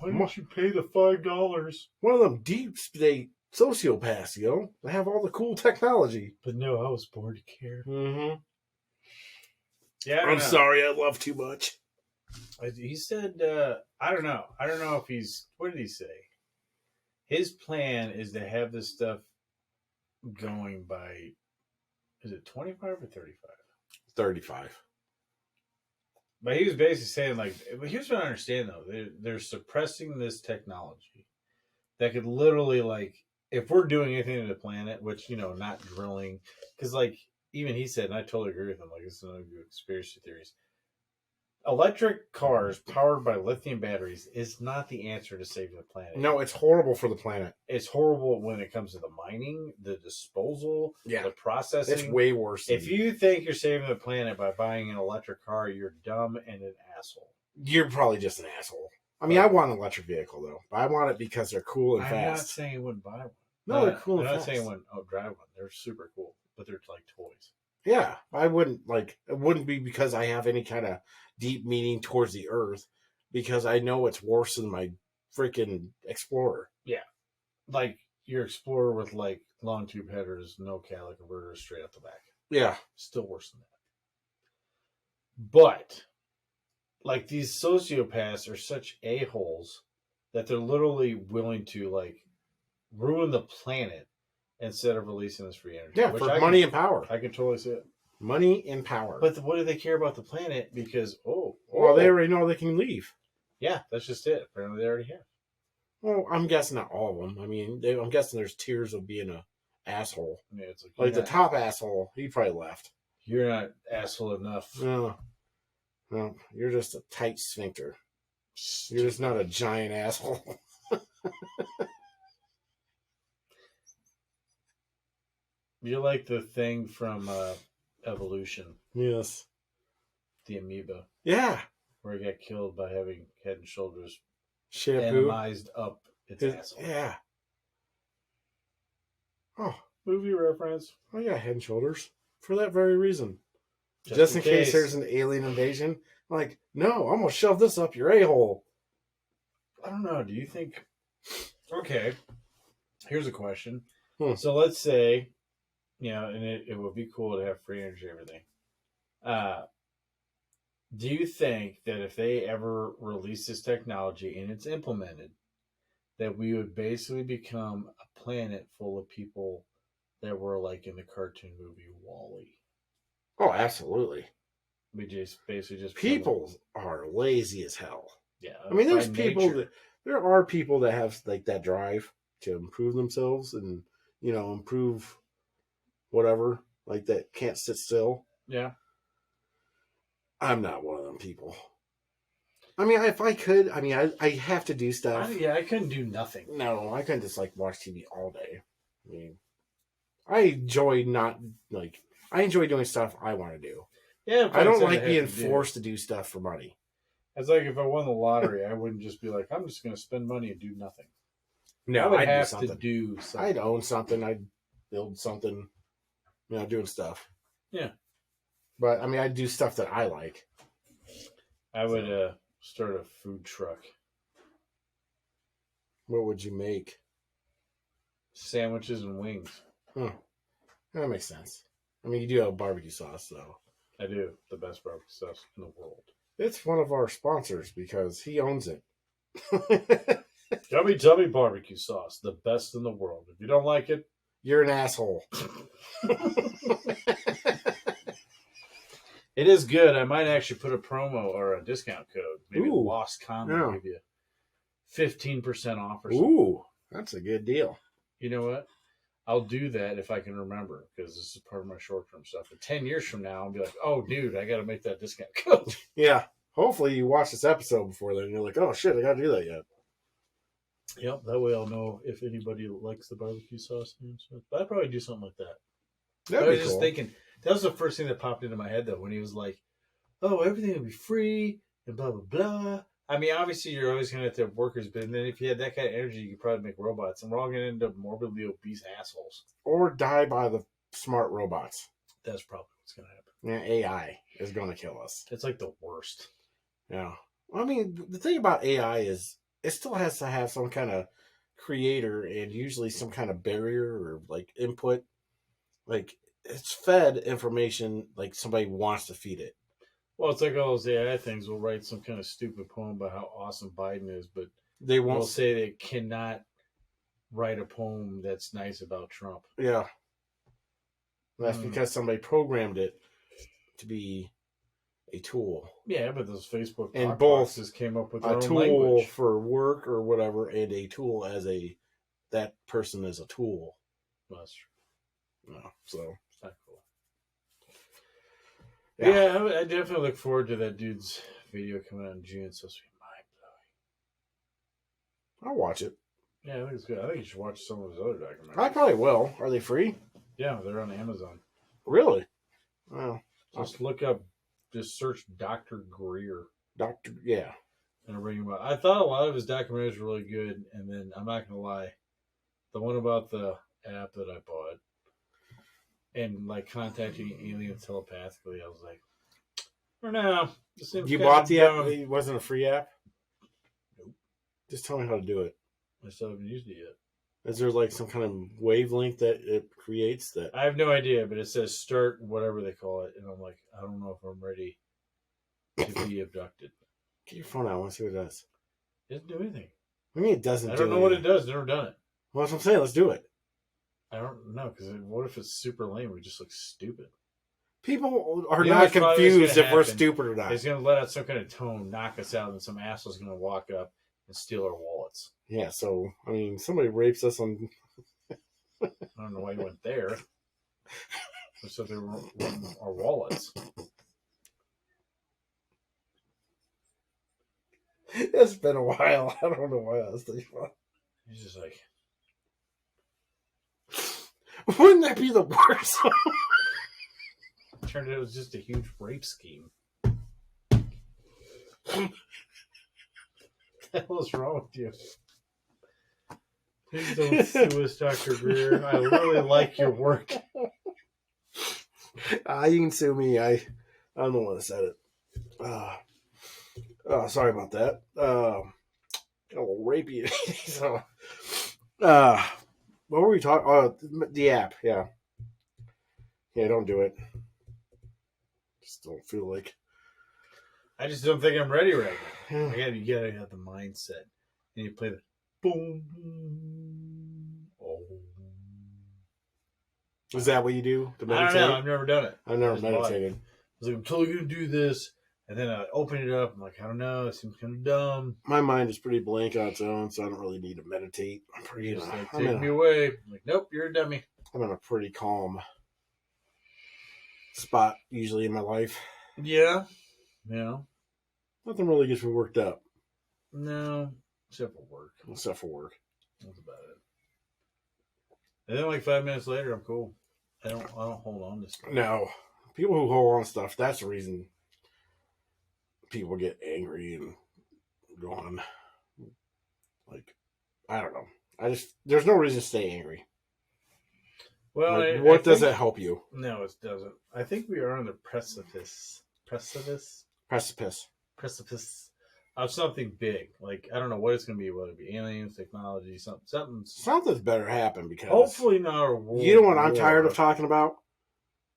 S1: Why don't you pay the $5?
S2: One of them deep state sociopaths, They have all the cool technology.
S1: But no, I was born to care.
S2: Mm-hmm.
S1: Yeah,
S2: I'm sorry, I love too much.
S1: He said, I don't know. I don't know if what did he say? His plan is to have this stuff going by, is it 25 or 35?
S2: 35.
S1: But he was basically saying, like, here's what I understand, though. They're suppressing this technology that could literally, like, if we're doing anything to the planet, which, not drilling, because, like, even he said, and I totally agree with him, like, it's another good conspiracy theories. Electric cars powered by lithium batteries is not the answer to saving the planet.
S2: No, it's horrible for the planet.
S1: It's horrible when it comes to the mining, the disposal, the processing.
S2: It's way worse.
S1: If you think you're saving the planet by buying an electric car, you're dumb and an asshole.
S2: You're probably just an asshole. I mean, I want an electric vehicle, though. But I want it because they're cool and fast.
S1: I'm not saying I wouldn't buy one.
S2: No, they're cool and fast.
S1: I'm not saying I wouldn't drive one. They're super cool, but they're like toys.
S2: Yeah, I wouldn't, it wouldn't be because I have any kind of deep meaning towards the earth, because I know it's worse than my freaking Explorer.
S1: Yeah. Like your Explorer with, like, long tube headers, no catalytic converter straight out the back.
S2: Yeah.
S1: Still worse than that. But, like, these sociopaths are such a-holes that they're literally willing to, like, ruin the planet instead of releasing this free energy.
S2: Yeah, for money and power.
S1: I can totally see it.
S2: Money and power.
S1: But what do they care about the planet? Because,
S2: well, they already know they can leave.
S1: Yeah, that's just it. Apparently they already have.
S2: Well, I'm guessing not all of them. I mean, I'm guessing there's tiers of being a asshole.
S1: Yeah, it's
S2: like the top asshole, he probably left.
S1: You're not asshole enough.
S2: No, you're just a tight sphincter. You're just not a giant asshole.
S1: You're like the thing from Evolution.
S2: Yes.
S1: The amoeba.
S2: Yeah.
S1: Where he got killed by having Head and Shoulders
S2: shampoo
S1: atomized up its asshole.
S2: Yeah. Oh.
S1: Movie reference.
S2: Oh, yeah, Head and Shoulders. For that very reason. Just in case there's an alien invasion. Like, no, I'm going to shove this up your a-hole.
S1: I don't know. Do you think... Okay. Here's a question.
S2: So
S1: let's say, and it would be cool to have free energy and everything. Do you think that if they ever release this technology and it's implemented, that we would basically become a planet full of people that were like in the cartoon movie WALL-E?
S2: Oh, absolutely.
S1: We just basically
S2: people are lazy as hell.
S1: Yeah.
S2: I mean, there are people that have like that drive to improve themselves and, improve whatever, like that can't sit still.
S1: Yeah.
S2: I'm not one of them people. I mean, if I could, I have to do stuff.
S1: I couldn't do nothing.
S2: No, I couldn't just watch TV all day. I mean, I enjoy doing stuff I want to do.
S1: Yeah,
S2: I don't like being forced to do stuff for money.
S1: It's like if I won the lottery, I wouldn't just be like, I'm just going to spend money and do nothing.
S2: No,
S1: I'd have to do something.
S2: I'd own something. I'd build something, doing stuff.
S1: Yeah.
S2: But, I'd do stuff that I like.
S1: I would start a food truck.
S2: What would you make?
S1: Sandwiches and wings.
S2: Huh. That makes sense. You do have barbecue sauce, though.
S1: I do. The best barbecue sauce in the world.
S2: It's one of our sponsors because he owns it.
S1: Tummy barbecue sauce. The best in the world. If you don't like it,
S2: you're an asshole.
S1: It is good. I might actually put a promo or a discount code. Maybe Lost Comment give you 15% off or something.
S2: Ooh, that's a good deal.
S1: You know what? I'll do that if I can remember, because this is part of my short-term stuff. But 10 years from now, I'll be like, oh, dude, I got to make that discount code.
S2: Yeah. Hopefully you watch this episode before then and you're like, oh, shit, I got to do that yet.
S1: Yep, that way I'll know if anybody likes the barbecue sauce. But I'd probably do something like that. I was just thinking, that was the first thing that popped into my head, though, when he was like, oh, everything will be free and blah, blah, blah. Obviously, you're always going to have to have workers, but then if you had that kind of energy, you could probably make robots, and we're all going to end up morbidly obese assholes.
S2: Or die by the smart robots.
S1: That's probably what's going to happen.
S2: Yeah, AI is going to kill us.
S1: It's like the worst.
S2: Yeah. The thing about AI is it still has to have some kind of creator and usually some kind of barrier or input. It's fed information like somebody wants to feed it.
S1: Well, it's like all those AI things will write some kind of stupid poem about how awesome Biden is, but
S2: they won't
S1: say they cannot write a poem that's nice about Trump.
S2: Yeah. And that's because somebody programmed it to be a tool.
S1: Yeah, but those Facebook
S2: and
S1: talk
S2: both
S1: boxes came up with their
S2: a
S1: own
S2: tool
S1: language.
S2: for work or whatever, and a tool as that person is a tool.
S1: That's true.
S2: No, so
S1: It's not cool. Yeah, I definitely look forward to that dude's video coming out in June. It's supposed to be mind blowing.
S2: I'll watch it.
S1: Yeah, I think it's good. I think you should watch some of his other documentaries.
S2: I probably will. Are they free?
S1: Yeah, they're on Amazon.
S2: Really? Well,
S1: just look up, just search Dr. Greer.
S2: Yeah.
S1: And I'll bring him up. I thought a lot of his documentaries were really good, and then I'm not gonna lie, the one about the app that I bought and like contacting aliens telepathically, I was like, for now, this seems
S2: You
S1: kinda
S2: bought the
S1: dumb.
S2: app? It wasn't a free app?
S1: Nope.
S2: Just tell me how to do it.
S1: I still haven't used it yet.
S2: Is there like some kind of wavelength that it creates that?
S1: I have no idea, but it says start whatever they call it, and I'm like, I don't know if I'm ready to be abducted.
S2: Get your phone out. I want to see what it does.
S1: It doesn't do anything.
S2: I mean, it doesn't.
S1: I don't know what it does. Never done it.
S2: Well, that's what I'm saying. Let's do it.
S1: I don't know, because what if it's super lame? We just look stupid.
S2: People are
S1: You know
S2: not
S1: what's probably
S2: confused
S1: gonna
S2: if we're
S1: happen?
S2: stupid or not.
S1: It's going to let out some kind of tone, knock us out, and some asshole's going to walk up and steal our wallets.
S2: Yeah, so, I mean, somebody rapes us on...
S1: I don't know why you went there. So they were our wallets.
S2: It's been a while. I don't know why I was thinking about it.
S1: He's just like...
S2: Wouldn't that be the worst?
S1: Turned out it was just a huge rape scheme. What the hell is wrong with you? Please don't sue us, Dr. Greer. I really like your work.
S2: You can sue me. I'm the one that said it. Sorry about that. Got a little rapey. So, what were we talking? Oh, the app. Yeah. Yeah, don't do it. Just don't feel like.
S1: I just don't think I'm ready right now. You gotta have the mindset. And you play the boom. Oh.
S2: Is that what you do?
S1: I don't know. I've never done it.
S2: I've never meditated.
S1: I was like, I'm totally gonna do this. And then I open it up. I'm like, I don't know. It seems kind of dumb.
S2: My mind is pretty blank on its own, so I don't really need to meditate. I'm pretty.
S1: Just like, take me away. I'm like, nope, you're a dummy.
S2: I'm in a pretty calm spot usually in my life.
S1: Yeah. Yeah.
S2: Nothing really gets me worked up.
S1: No. Except for work.
S2: That's
S1: about it. And then like 5 minutes later, I'm cool. I don't hold on to stuff.
S2: No. People who hold on to stuff, that's the reason people get angry and go on. Like, I don't know. There's no reason to stay angry.
S1: Well,
S2: like, what does it help you?
S1: No, it doesn't. I think we are on the precipice of something big. Like, I don't know what it's going to be. Whether it be aliens, technology, something.
S2: Something's better happen because
S1: hopefully not a world.
S2: You know what I'm tired of talking about?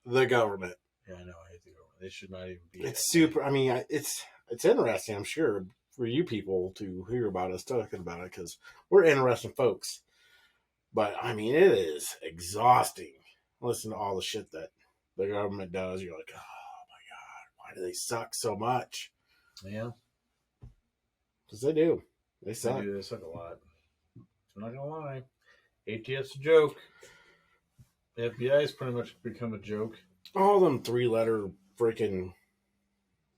S2: The government.
S1: Yeah, I know. I hate the government. They should not even be.
S2: It's super. I mean, it's interesting. I'm sure for you people to hear about us talking about it because we're interesting folks. But I mean, it is exhausting. Listen to all the shit that the government does. You're like, oh my god, why do they suck so much?
S1: Yeah,
S2: because they do. They suck.
S1: They suck a lot. I'm not gonna lie. ATF's a joke. The FBI has pretty much become a joke.
S2: All them 3-letter freaking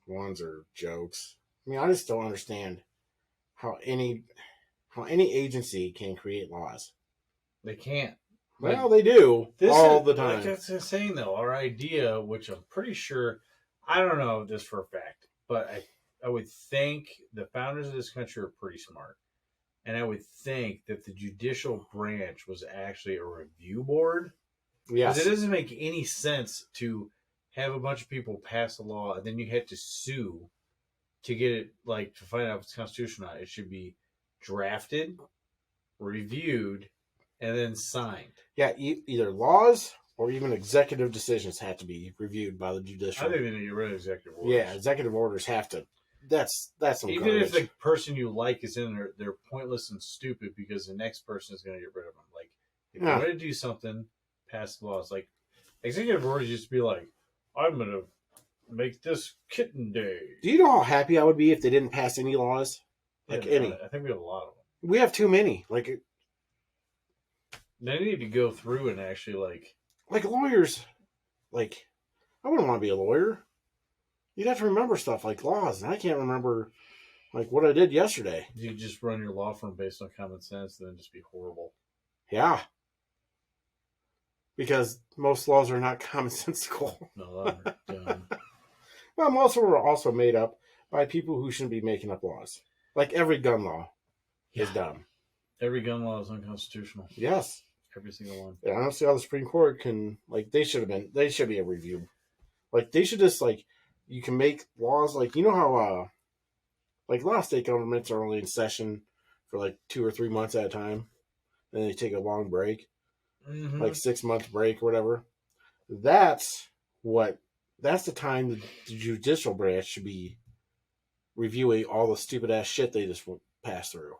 S2: ones are jokes. I mean, I just don't understand how any agency can create laws.
S1: They can't.
S2: Well, they do all the time.
S1: Like that's insane, though. Our idea, which I'm pretty sure, I don't know this for a fact, but I would think the founders of this country are pretty smart. And I would think that the judicial branch was actually a review board.
S2: Yes.
S1: Because it doesn't make any sense to have a bunch of people pass a law and then you had to sue to get it, like, to find out if it's constitutional or not. It should be drafted, reviewed, and then signed.
S2: Yeah, either laws or even executive decisions have to be reviewed by the judicial.
S1: I think they need to get rid of executive orders.
S2: Yeah, executive orders have to. That's some
S1: even
S2: garbage.
S1: If the person you like is in there, they're pointless and stupid because the next person is going to get rid of them. Like, if you want to do something, pass laws. Like, Executive orders used to be like, I'm going to make this kitten day.
S2: Do you know how happy I would be if they didn't pass any laws? Like any.
S1: I think we have a lot of them.
S2: We have too many. Like
S1: They need to go through and actually
S2: like lawyers. Like I wouldn't want to be a lawyer. You'd have to remember stuff like laws, and I can't remember like what I did yesterday.
S1: You just run your law firm based on common sense, and then just be horrible.
S2: Yeah. Because most laws are not commonsensical.
S1: No, they're dumb.
S2: Well, most of them are also made up by people who shouldn't be making up laws. Like every gun law is dumb.
S1: Every gun law is unconstitutional.
S2: Yes.
S1: Every single one.
S2: And I don't see how the Supreme Court can, like, they should be a review. Like, they should just, like, you can make laws, like, you know how, like, a lot of state governments are only in session for, like, 2 or 3 months at a time. Then they take a long break.
S1: Mm-hmm.
S2: Like 6 month break or whatever. That's the time the judicial branch should be reviewing all the stupid ass shit they just passed through.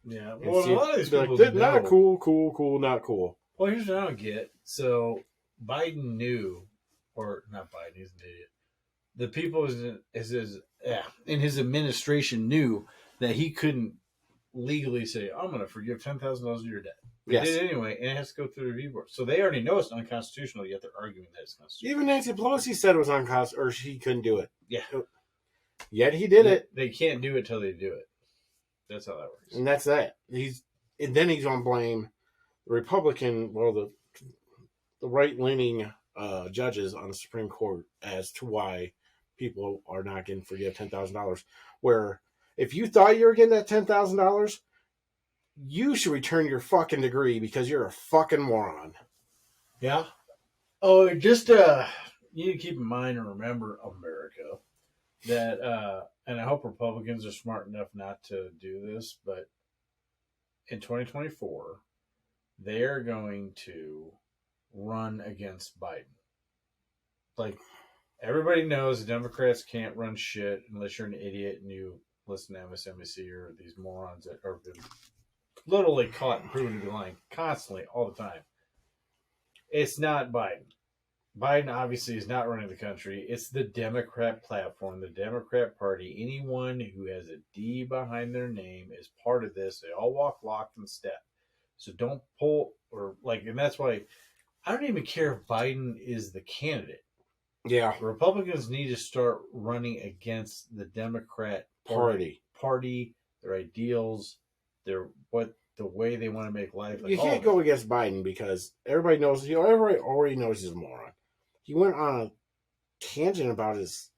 S1: Yeah, well, a lot of these people
S2: like, not cool, not cool.
S1: Well, here's what I don't get. So Biden knew, or not Biden, he's an idiot. The people in his administration knew that he couldn't legally say, I'm going to forgive $10,000 of your debt. They did it anyway, and it has to go through the review board. So they already know it's unconstitutional, yet they're arguing that it's constitutional.
S2: Even Nancy Pelosi said it was unconstitutional, or she couldn't do it.
S1: Yeah.
S2: Yet he did it.
S1: They can't do it till they do it. That's how that works.
S2: And that's that. And then he's going to blame the Republican, the right-leaning judges on the Supreme Court as to why people are not getting forgive $10,000. Where if you thought you were getting that $10,000, you should return your fucking degree because you're a fucking moron.
S1: Yeah. Oh, just you need to keep in mind and remember, America, that and I hope Republicans are smart enough not to do this, but in 2024, they are going to run against Biden. Like, everybody knows the Democrats can't run shit unless you're an idiot and you listen to MSNBC or these morons that are been literally caught and proven to be lying constantly all the time. It's not Biden. Biden obviously is not running the country. It's the Democrat platform, the Democrat Party. Anyone who has a D behind their name is part of this. They all walk lock and step. So don't pull and that's why I don't even care if Biden is the candidate.
S2: Yeah.
S1: Republicans need to start running against the Democrat Party, their ideals, the way they want to make life.
S2: You can't go against Biden because everybody knows. Everybody already knows he's a moron. He went on a tangent about his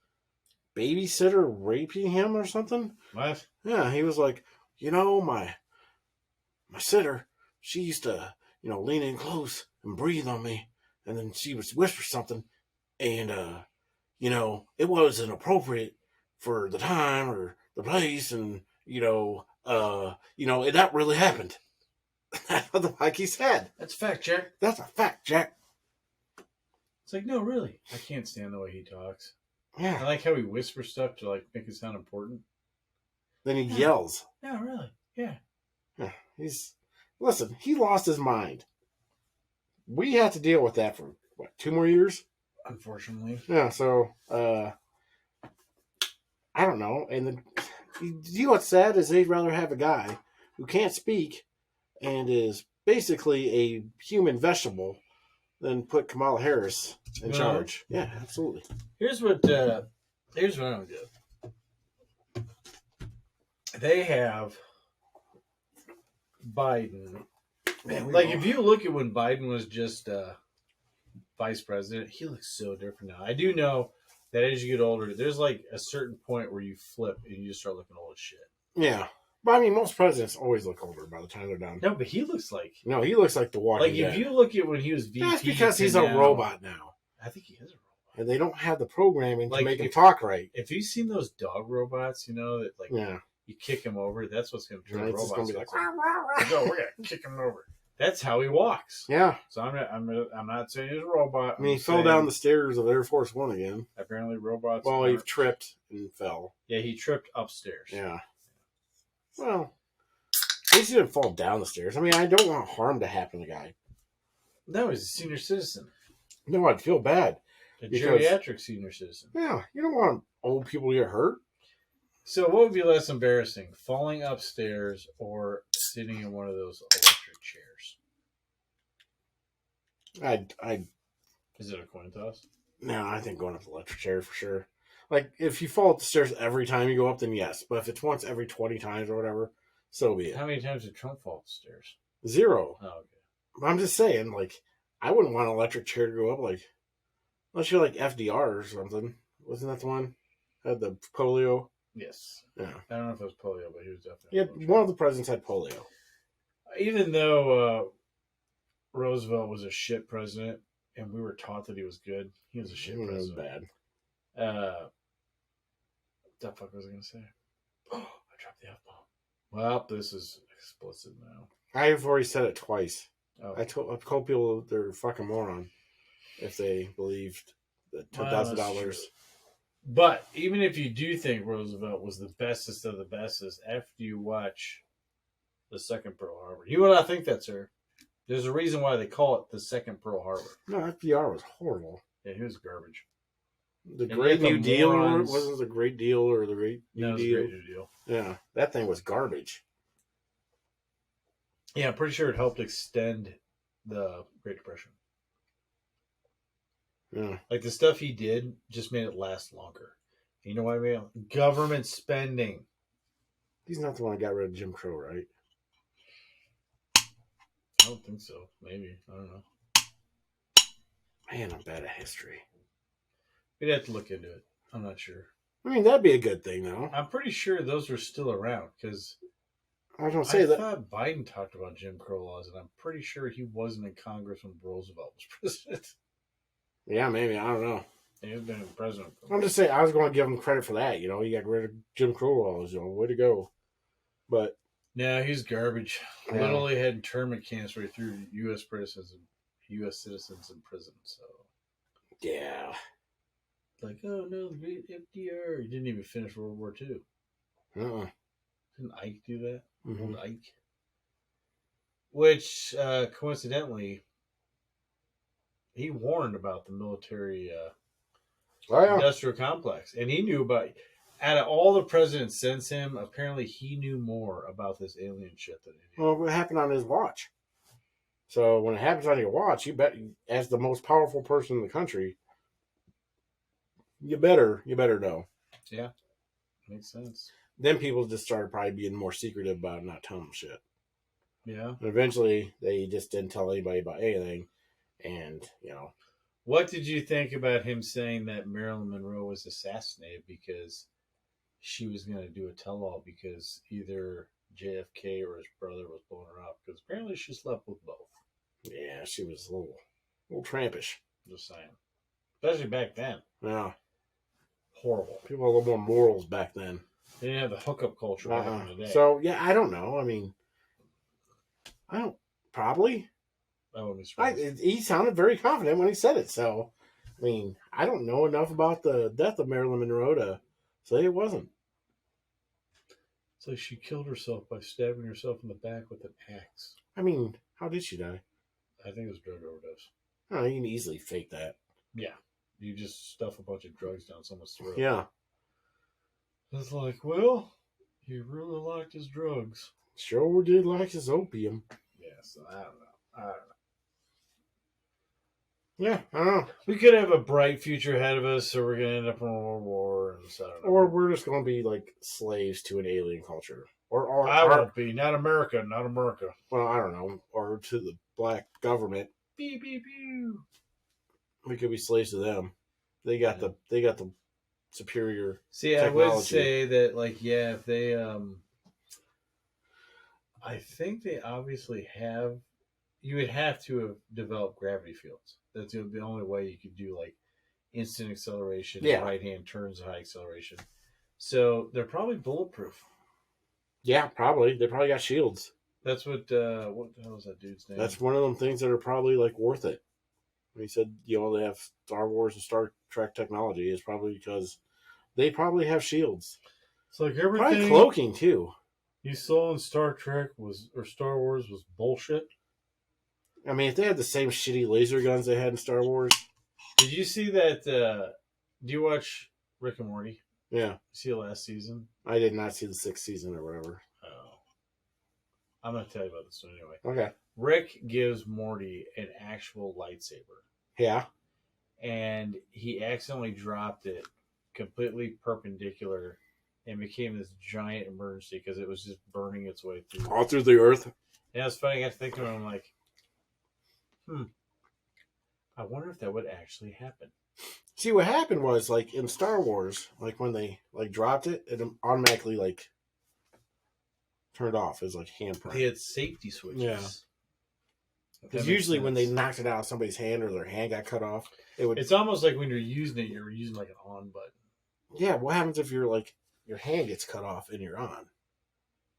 S2: babysitter raping him or something.
S1: What?
S2: Yeah, he was like, my sitter, she used to, lean in close and breathe on me, and then she would whisper something, and it wasn't appropriate for the time or the place, and that really happened. That's what the fuck he said.
S1: That's a fact, Jack.
S2: That's a fact, Jack.
S1: It's like, no, really. I can't stand the way he talks.
S2: Yeah.
S1: I like how he whispers stuff to make it sound important.
S2: Then he yells.
S1: Yeah, really. Yeah.
S2: Yeah. He lost his mind. We had to deal with that for 2 more years?
S1: Unfortunately.
S2: Yeah, so I don't know. And what's sad is they'd rather have a guy who can't speak and is basically a human vegetable than put Kamala Harris in charge. Yeah, absolutely.
S1: Here's what I don't get. They have Biden. If you look at when Biden was just vice president, he looks so different now. I do know that as you get older, there's a certain point where you flip and you just start looking old as shit.
S2: Yeah. But I mean, most presidents always look older by the time they're done.
S1: No, but he looks like...
S2: No, he looks like the Walking Dead.
S1: If you look at when he was VP...
S2: That's because he's a robot now.
S1: I think he is a robot.
S2: And they don't have the programming to make him talk right.
S1: If you've seen those dog robots, that you kick him over, that's what's going to turn robots. It's going to be like, no, we're going to kick him over. That's how he walks.
S2: Yeah.
S1: So I'm not saying he's a robot.
S2: I mean, he fell down the stairs of Air Force One again.
S1: Apparently robots...
S2: Well, he tripped and fell.
S1: Yeah, he tripped upstairs.
S2: Yeah. Well... At least he didn't fall down the stairs. I mean, I don't want harm to happen to the guy.
S1: No, he's a senior citizen.
S2: No, I'd feel bad.
S1: A
S2: Because,
S1: geriatric senior citizen.
S2: yeah, you don't want old people to get hurt.
S1: So, what would be less embarrassing, falling upstairs or sitting in one of those electric chairs?
S2: I
S1: Is it a coin toss?
S2: No, I think going up the electric chair for sure. Like, if you fall up the stairs every time you go up, then yes. But if it's once every 20 times or whatever, so be it.
S1: How many times did Trump fall up the stairs?
S2: 0.
S1: Oh, okay.
S2: I'm just saying, like, I wouldn't want an electric chair to go up, like, unless you're like FDR or something. Wasn't that the one? Had the polio?
S1: Yes.
S2: Yeah.
S1: I don't know if it was polio, but he was definitely.
S2: Yeah, one of the presidents had polio.
S1: Even though Roosevelt was a shit president, and we were taught that he was good, he was a shit president.
S2: Was bad.
S1: What the fuck was I going to say? Oh, I dropped the F-bomb. Well, this is explicit now.
S2: I've already said it twice.
S1: Oh.
S2: I told people they're fucking moron if they believed the $2,000.
S1: But even if you do think Roosevelt was the bestest of the bestest, after you watch the second Pearl Harbor, you would not think that, sir. There's a reason why they call it the second Pearl Harbor.
S2: No, FDR was horrible.
S1: Yeah, he was garbage.
S2: The Great New Deal wasn't the Great Deal or the Great New Deal.
S1: Great New Deal.
S2: Yeah, that thing was garbage.
S1: Yeah, I'm pretty sure it helped extend the Great Depression.
S2: Yeah.
S1: Like the stuff he did just made it last longer. You know what I mean? Government spending.
S2: He's not the one that got rid of Jim Crow, right?
S1: I don't think so. Maybe. I don't know.
S2: Man, I'm bad at history.
S1: We'd have to look into it. I'm not sure.
S2: I mean, that'd be a good thing, though.
S1: I'm pretty sure those were still around because
S2: I don't say that.
S1: I thought Biden talked about Jim Crow laws, and I'm pretty sure he wasn't in Congress when Roosevelt was president.
S2: Yeah, maybe. I don't know.
S1: He had been president.
S2: I'm just saying, I was going to give him credit for that. You know, he got rid of Jim Crow laws. You know, way to go. But
S1: no, he's garbage.
S2: Yeah.
S1: Literally had internment camps where he threw U.S. citizens in prison. So
S2: yeah,
S1: like, oh no, the great FDR. He didn't even finish World War II. Didn't Ike do that?
S2: Mm-hmm.
S1: Old Ike. Which, coincidentally, he warned about the military industrial complex. And he knew about, out of all the presidents since him, apparently he knew more about this alien shit than he
S2: Well, it happened on his watch. So when it happens on your watch, you bet, as the most powerful person in the country, you better know.
S1: Yeah, makes sense.
S2: Then people just started probably being more secretive about not telling them shit.
S1: Yeah.
S2: And eventually, they just didn't tell anybody about anything. And, you know.
S1: What did you think about him saying that Marilyn Monroe was assassinated because she was going to do a tell-all because either JFK or his brother was blowing her up? Because apparently she slept with both.
S2: Yeah, she was a little trampish.
S1: Just saying. Especially back then.
S2: Yeah.
S1: Horrible.
S2: People had a little more morals back then.
S1: They didn't have the hookup culture back in the day.
S2: So, yeah, I don't know. I mean, probably. He sounded very confident when he said it. So, I mean, I don't know enough about the death of Marilyn Monroe to say it wasn't.
S1: So she killed herself by stabbing herself in the back with an axe.
S2: I mean, how did she die?
S1: I think it was drug overdose.
S2: Oh, you can easily fake that.
S1: Yeah. You just stuff a bunch of drugs down someone's throat.
S2: Yeah.
S3: It's like, well, he really liked his drugs.
S2: Sure did like his opium.
S1: Yeah, so I don't know.
S2: Yeah, I don't know.
S1: We could have a bright future ahead of us, or we're going to end up in a world war. And so I don't know.
S2: Or we're just going to be like slaves to an alien culture. Or
S1: I won't be. Not America. Not America.
S2: Well, I don't know. Or to the black government.
S1: Beep, beep, beep.
S2: We could be slaves to them. They got the superior
S1: technology. I would say that, like, yeah, if they, I think they obviously have, you would have to have developed gravity fields. That's the only way you could do, like, instant acceleration, right hand turns, high acceleration. So they're probably bulletproof.
S2: Yeah, probably. They probably got shields.
S1: That's what the hell is that dude's name?
S2: That's one of them things that are probably, like, worth it. He said, they have Star Wars and Star Trek technology is probably because they probably have shields.
S3: It's like everything.
S2: Probably cloaking, too.
S3: You saw in Star Trek or Star Wars was bullshit.
S2: I mean, if they had the same shitty laser guns they had in Star Wars,
S1: Did you see that? Do you watch Rick and Morty?
S2: Yeah.
S1: See the last season?
S2: I did not see the 6th season or whatever.
S1: Oh. I'm going to tell you about this one anyway.
S2: Okay.
S1: Rick gives Morty an actual lightsaber.
S2: Yeah.
S1: And he accidentally dropped it completely perpendicular and became this giant emergency because it was just burning its way through.
S2: All through the earth?
S1: Yeah, it's funny. I got to think of it. I'm like, I wonder if that would actually happen.
S2: See, what happened was, like, in Star Wars, like, when they, like, dropped it, it automatically, like, turned off. It was, like, handprint.
S1: They had safety switches.
S2: Yeah. Because usually when they knocked it out of somebody's hand or their hand got cut off, it would...
S1: It's almost like when you're using it, you're using, like, an on button.
S2: Yeah, what happens if you're, like, your hand gets cut off and you're on?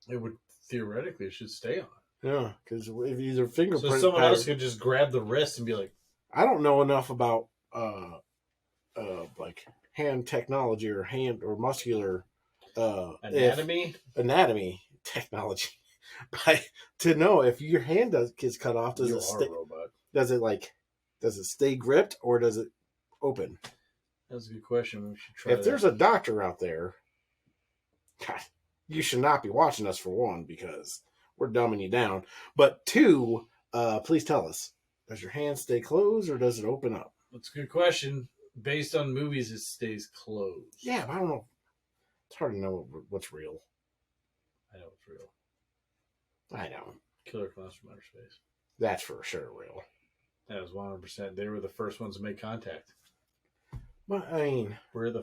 S1: It would, theoretically, it should stay on.
S2: Yeah, because if either fingerprint...
S1: So someone else could just grab the wrist and be like...
S2: I don't know enough about, like, hand technology or hand or muscular...
S1: anatomy
S2: technology. But to know if your hand gets cut off, does it stay gripped or does it open?
S1: That's a good question. We should try
S2: If there's a doctor out there, God, you should not be watching us, for one, because we're dumbing you down. But two, please tell us, does your hand stay closed or does it open up?
S1: That's a good question. Based on movies, it stays closed.
S2: Yeah, but I don't know. It's hard to know what's real.
S1: I know it's real.
S2: I know.
S1: Killer Clowns from Outer Space.
S2: That's for sure real.
S1: That was 100%. They were the first ones to make contact.
S2: But, I mean...
S1: Where the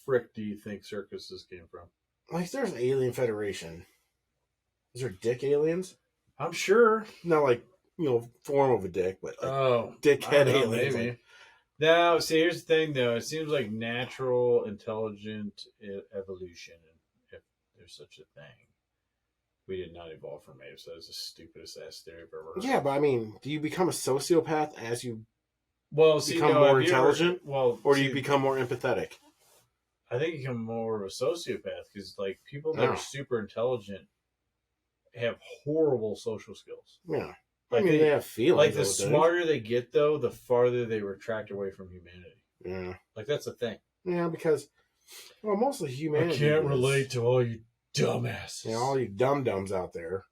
S1: frick do you think circuses came from?
S2: Like, there's an alien federation. Is there dick aliens?
S1: I'm sure.
S2: Not like, form of a dick, but like dickhead aliens.
S1: Maybe. Now, see, here's the thing, though. It seems like natural, intelligent evolution, if there's such a thing. We did not evolve from apes. That is the stupidest ass theory I've ever heard.
S2: Yeah, but I mean, do you become a sociopath as you
S1: become
S2: more intelligent? Or do you
S1: see,
S2: become more empathetic?
S1: I think you become more of a sociopath because, like, people that are super intelligent have horrible social skills.
S2: Yeah.
S1: Like
S2: they have feelings.
S1: Like, the smarter they get, though, the farther they retract away from humanity.
S2: Yeah.
S1: Like, that's the thing.
S2: Yeah, because, mostly humanity.
S3: I can't relate to all you dumbasses.
S2: All you dum-dums out there,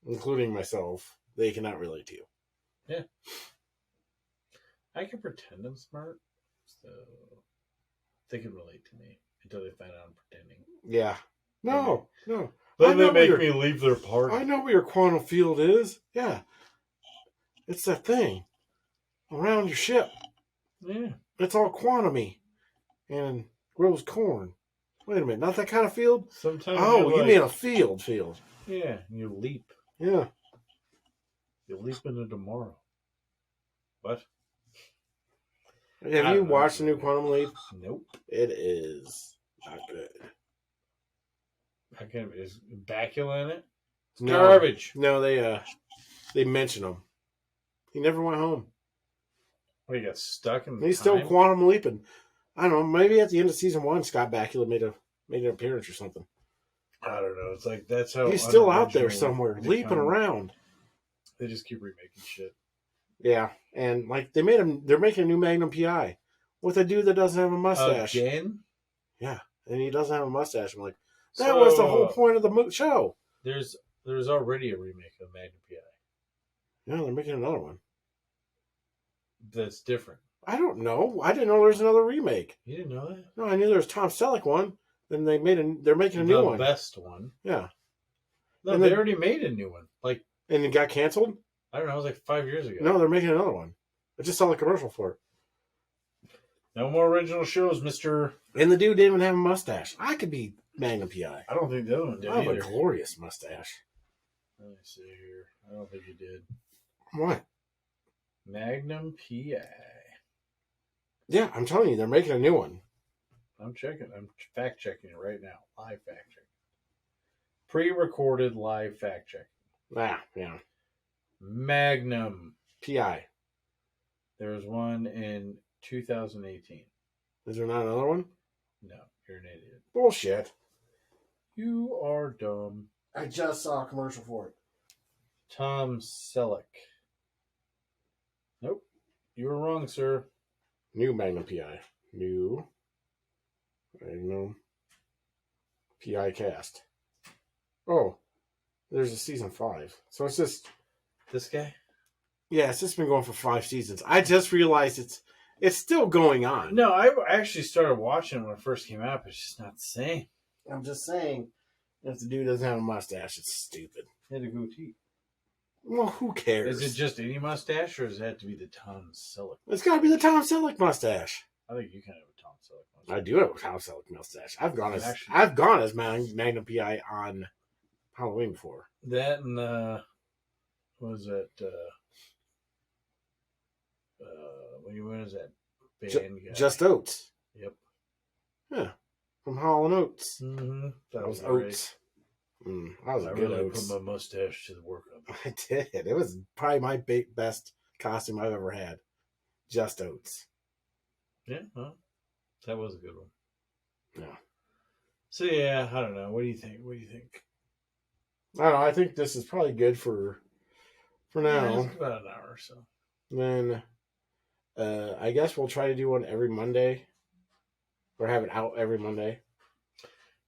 S2: including myself, they cannot relate to you.
S1: Yeah. I can pretend I'm smart, so they can relate to me until they find out I'm pretending.
S2: Yeah. No.
S3: Then they make me leave their party.
S2: I know where your quantum field is. Yeah. It's that thing around your ship.
S1: Yeah.
S2: It's all quantum-y and grows corn. Wait a minute, not that kind of field?
S1: Sometimes
S2: you mean a field.
S1: Yeah, you leap.
S2: Yeah.
S1: You leap into tomorrow. What?
S2: Have you watched the new Quantum Leap?
S1: Nope.
S2: It is not good.
S1: Is Bacula in it? It's
S2: No.
S1: garbage.
S2: No, they mention him. He never went home.
S1: Well, he got stuck in
S2: He's still quantum leaping. I don't know. Maybe at the end of season 1, Scott Bakula made an appearance or something.
S1: I don't know. It's like that's how
S2: he's still out there somewhere, leaping around.
S1: They just keep remaking shit.
S2: Yeah, and like they're making a new Magnum PI with a dude that doesn't have a mustache.
S1: Again?
S2: Yeah, and he doesn't have a mustache. I'm like, that was the whole point of the show.
S1: There's already a remake of Magnum PI.
S2: Yeah, they're making another one.
S1: That's different.
S2: I don't know. I didn't know there was another remake.
S1: You didn't know that?
S2: No, I knew there was Tom Selleck one. Then they're making a new one.
S1: The best one.
S2: Yeah.
S1: No,
S2: and
S1: they already made a new one.
S2: And it got canceled?
S1: I don't know. It was like 5 years ago.
S2: No, they're making another one. I just saw the commercial for it.
S1: No more original shows, Mr.
S2: And the dude didn't even have a mustache. I could be Magnum PI.
S1: I don't think the other one did
S2: I have
S1: either.
S2: a glorious mustache.
S1: Let me see here. I don't think you did.
S2: What?
S1: Magnum PI.
S2: Yeah, I'm telling you, they're making a new one.
S1: I'm checking. I'm fact checking it right now. Live fact check. Pre-recorded live fact check.
S2: Yeah.
S1: Magnum
S2: PI.
S1: There was one in 2018.
S2: Is there not another one?
S1: No, you're an idiot.
S2: Bullshit.
S1: You are dumb.
S2: I just saw a commercial for it.
S1: Tom Selleck. Nope. You were wrong, sir.
S2: New Magnum PI. New Magnum PI cast. Oh, there's a season 5. So it's just
S1: This guy?
S2: yeah, it's just been going for 5 seasons. I just realized it's still going on.
S1: No, I actually started watching when it first came out, but it's just not the same.
S2: I'm just saying, if the dude doesn't have a mustache, it's stupid.
S1: He had a goatee.
S2: Well, who cares?
S1: Is it just any mustache, or does it have to be the Tom Selleck?
S2: It's got to be the Tom Selleck mustache.
S1: I think you can have a Tom Selleck mustache.
S2: I do have a Tom Selleck mustache. I've gone as Magnum PI on Halloween before.
S1: That and what was that? When was that band guy?
S2: Just Oates.
S1: Yep.
S2: Yeah, from Hall and Oates.
S1: Mm-hmm.
S2: That was Oates. That was a good
S1: really
S2: Oates.
S1: put my mustache to the work of it.
S2: I did. It was probably my best costume I've ever had. Just Oates.
S1: Yeah, well, that was a good one.
S2: Yeah.
S1: So yeah, I don't know. What do you think?
S2: I don't know. I think this is probably good for now.
S1: Yeah, it's about an hour or so.
S2: Then I guess we'll try to do one every Monday. Or have it out every Monday.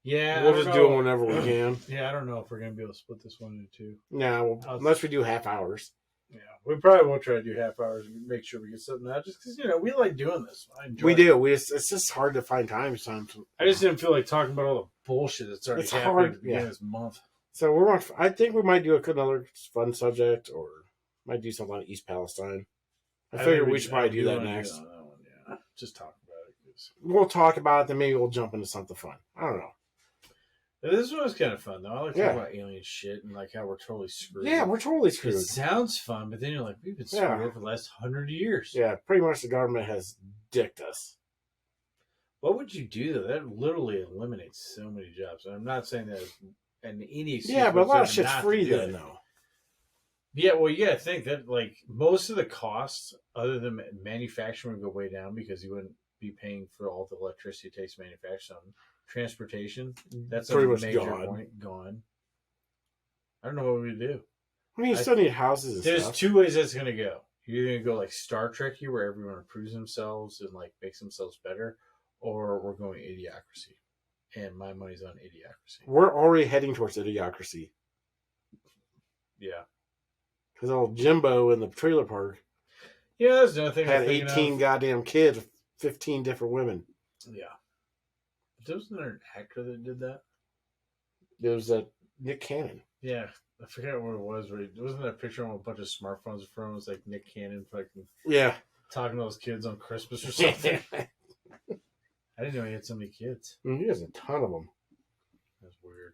S1: Yeah.
S2: We'll just do it whenever we can.
S1: Yeah, I don't know if we're going to be able to split this one into two.
S2: No, unless we do half hours.
S1: Yeah, we probably will try to do half hours and make sure we get something out. Just because, we like doing this. I enjoy
S2: We
S1: it.
S2: do. It's just hard to find time sometimes.
S1: I just didn't feel like talking about all the bullshit that's already happened
S2: hard,
S1: at the beginning of this month.
S2: So I think we might do another fun subject, or might do something on East Palestine. I figured we should probably do that next.
S1: Do that one, yeah. Just talk about it.
S2: We'll talk about it, then maybe we'll jump into something fun. I don't know.
S1: This one was kind of fun, though. I like
S2: Yeah.
S1: talking about alien shit and like how we're totally screwed.
S2: Yeah, we're totally
S1: It
S2: screwed.
S1: sounds fun, but then you're like, we've been screwed for the last 100 years.
S2: Yeah, pretty much the government has dicked us.
S1: What would you do, though? That literally eliminates so many jobs. And I'm not saying that and any excuse.
S2: Yeah, but a lot of
S1: whatsoever
S2: shit's
S1: not
S2: free
S1: to do
S2: then,
S1: it.
S2: though.
S1: Yeah, well, you got to think that like most of the costs, other than manufacturing, would go way down because you wouldn't be paying for all the electricity it takes to manufacture something. Transportation, that's
S2: Pretty
S1: a
S2: much
S1: major
S2: gone.
S1: point gone. I don't know what we do.
S2: I mean, you still need houses and
S1: There's
S2: stuff.
S1: 2 ways that's going to go. You're going to go like Star Trek, where everyone improves themselves and like makes themselves better, or we're going idiocracy. And my money's on idiocracy.
S2: We're already heading towards idiocracy.
S1: Yeah.
S2: Because old Jimbo in the trailer park
S1: Yeah, that's another thing.
S2: had
S1: I'm thinking
S2: 18
S1: of.
S2: goddamn kids with 15 different women.
S1: Yeah. But wasn't there an actor that did that?
S2: There was that Nick Cannon.
S1: Yeah. I forget what it was. Wasn't that picture on a bunch of smartphones from? It was like Nick Cannon fucking
S2: Yeah.
S1: talking to those kids on Christmas or something. I didn't know he had so many kids.
S2: He has a ton of them.
S1: That's weird.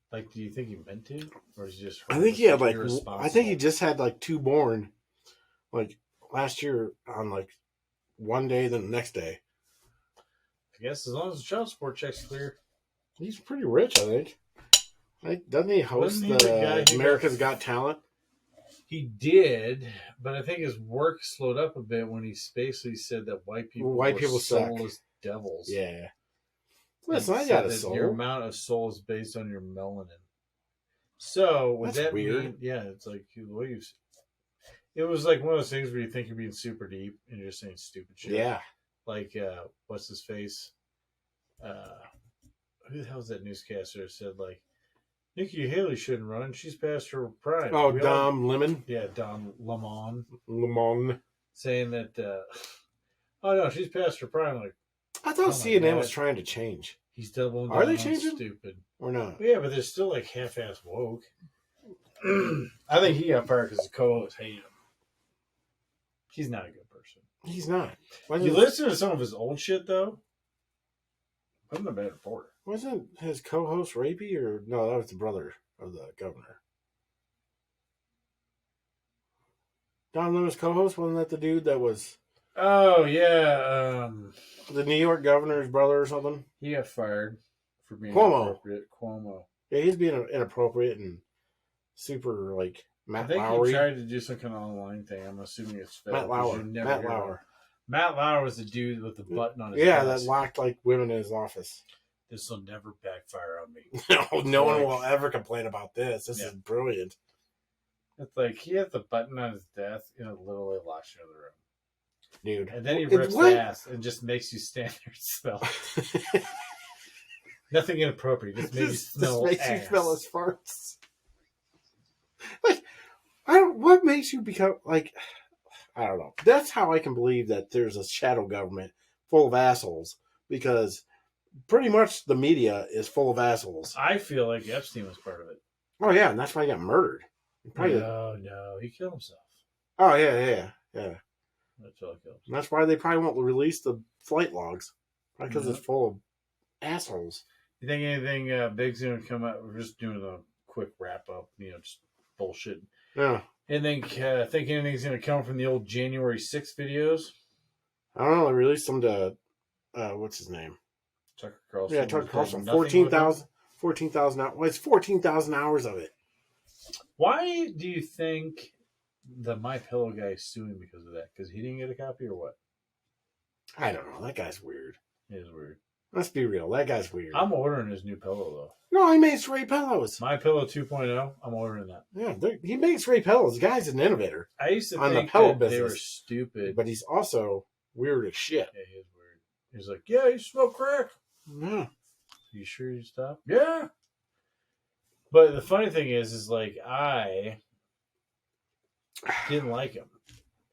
S1: Like, do you think he meant to, or is he just?
S2: I think he had
S1: irresponsible?
S2: I think he just had like 2 born, like last year on like one day, then the next day.
S1: I guess as long as the child support check's clear.
S2: He's pretty rich, I think. Doesn't he host
S1: Wasn't he the guy
S2: the
S1: who
S2: America's Got Talent?
S1: He did, but I think his work slowed up a bit when he basically said that white people were
S2: suck.
S1: soulless devils.
S2: Yeah.
S1: And
S2: Listen, I
S1: said
S2: got a
S1: that
S2: soul.
S1: Your amount of soul is based on your melanin. So would
S2: That's
S1: that
S2: weird.
S1: mean? Yeah, it's like the way you. It was like one of those things where you think you're being super deep and you're just saying stupid shit.
S2: Yeah.
S1: Like what's his face? Who the hell is that newscaster that said like Nikki Haley shouldn't run? She's past her prime.
S2: Oh, Dom Lemon?
S1: Yeah, Don
S2: Lemon.
S1: saying that. Oh no, she's past her prime. Like
S2: I thought
S1: my
S2: CNN
S1: God.
S2: was trying to change.
S1: he's doubling down
S2: Are they
S1: on
S2: changing?
S1: stupid.
S2: Or not?
S1: Yeah, but they're still like half-ass woke. I think he got fired because his co-host hated him. He's not a good person.
S2: He's not.
S1: You listen to some of his old shit though. I'm a bad reporter.
S2: Wasn't his co-host rapey, or no? That was the brother of the governor. Don Lemon's co-host, wasn't that the dude that was
S1: Oh yeah,
S2: the New York governor's brother or something?
S1: he got fired for being
S2: Cuomo.
S1: inappropriate. Cuomo.
S2: Yeah, he's being inappropriate and super like
S1: I
S2: Matt
S1: think
S2: Lowry.
S1: he tried to do some kind of online thing. I'm assuming it's fake.
S2: Matt Lauer.
S1: Matt Lauer was the dude with the button on his
S2: Yeah,
S1: desk.
S2: that locked like women in his office.
S1: This will never backfire on me.
S2: No one will ever complain about this. This is brilliant.
S1: It's like he had the button on his desk and it literally locks you in the room.
S2: dude.
S1: And then he
S2: It's
S1: rips
S2: what?
S1: the ass and just makes you stand there and smell. Nothing inappropriate. Just makes you smell
S2: makes
S1: ass.
S2: you smell his farts. Like, I don't. What makes you become like? I don't know. That's how I can believe that there's a shadow government full of assholes, because pretty much the media is full of assholes.
S1: I feel like Epstein was part of it.
S2: Oh yeah, and that's why he got murdered. Probably.
S1: No, he killed himself.
S2: Oh yeah.
S1: That's all he killed.
S2: And that's why they probably won't release the flight logs, because
S1: Yeah.
S2: it's full of assholes.
S1: You think anything big's gonna come out? We're just doing a quick wrap up. Just bullshit.
S2: Yeah.
S1: And think anything's gonna come from the old January 6th videos?
S2: I don't know. They released them to what's his name?
S1: Tucker Carlson.
S2: Yeah, Tucker Carlson.
S1: Nothing with him?
S2: 14,000 hours. Well, it's 14,000 hours of it.
S1: Why do you think the My Pillow guy is suing because of that? Because he didn't get a copy, or what?
S2: I don't know. That guy's weird.
S1: It is weird.
S2: Let's be real. That guy's weird.
S1: I'm ordering his new pillow though.
S2: No, he makes great pillows.
S1: My Pillow 2.0. I'm ordering that.
S2: Yeah, he makes great pillows. The guy's an innovator.
S1: I used to
S2: On the
S1: think
S2: pillow
S1: that they were
S2: business.
S1: stupid,
S2: But he's also weird as shit.
S1: yeah, he is weird. He's like, yeah, you smoke crack.
S2: Yeah.
S1: You sure you stop? Yeah. But the funny thing is like I didn't like him.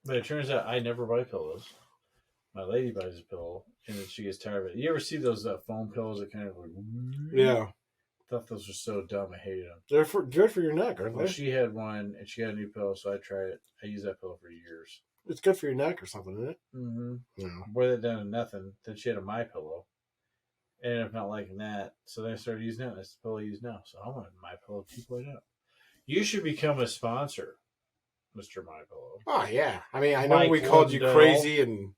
S1: But it turns out I never buy pillows. My lady buys a pillow, and then she gets tired of it. You ever see those foam pillows that kind of like...
S2: Yeah.
S1: I thought those were so dumb. I hated them.
S2: They're good for your neck, aren't
S1: Well,
S2: they?
S1: she had one, and she got a new pillow, so I tried it. I used that pillow for years.
S2: It's good for your neck or something, isn't it?
S1: Mm-hmm.
S2: Yeah.
S1: Wore that down to nothing. Then she had a My Pillow. I ended up not liking that, so then I started using that. That's the pillow I use now. So I want My Pillow 2.0. You should become a sponsor, Mr. My Pillow.
S2: Oh, yeah. I mean, I know
S1: Mike
S2: we called you
S1: Lindell.
S2: crazy and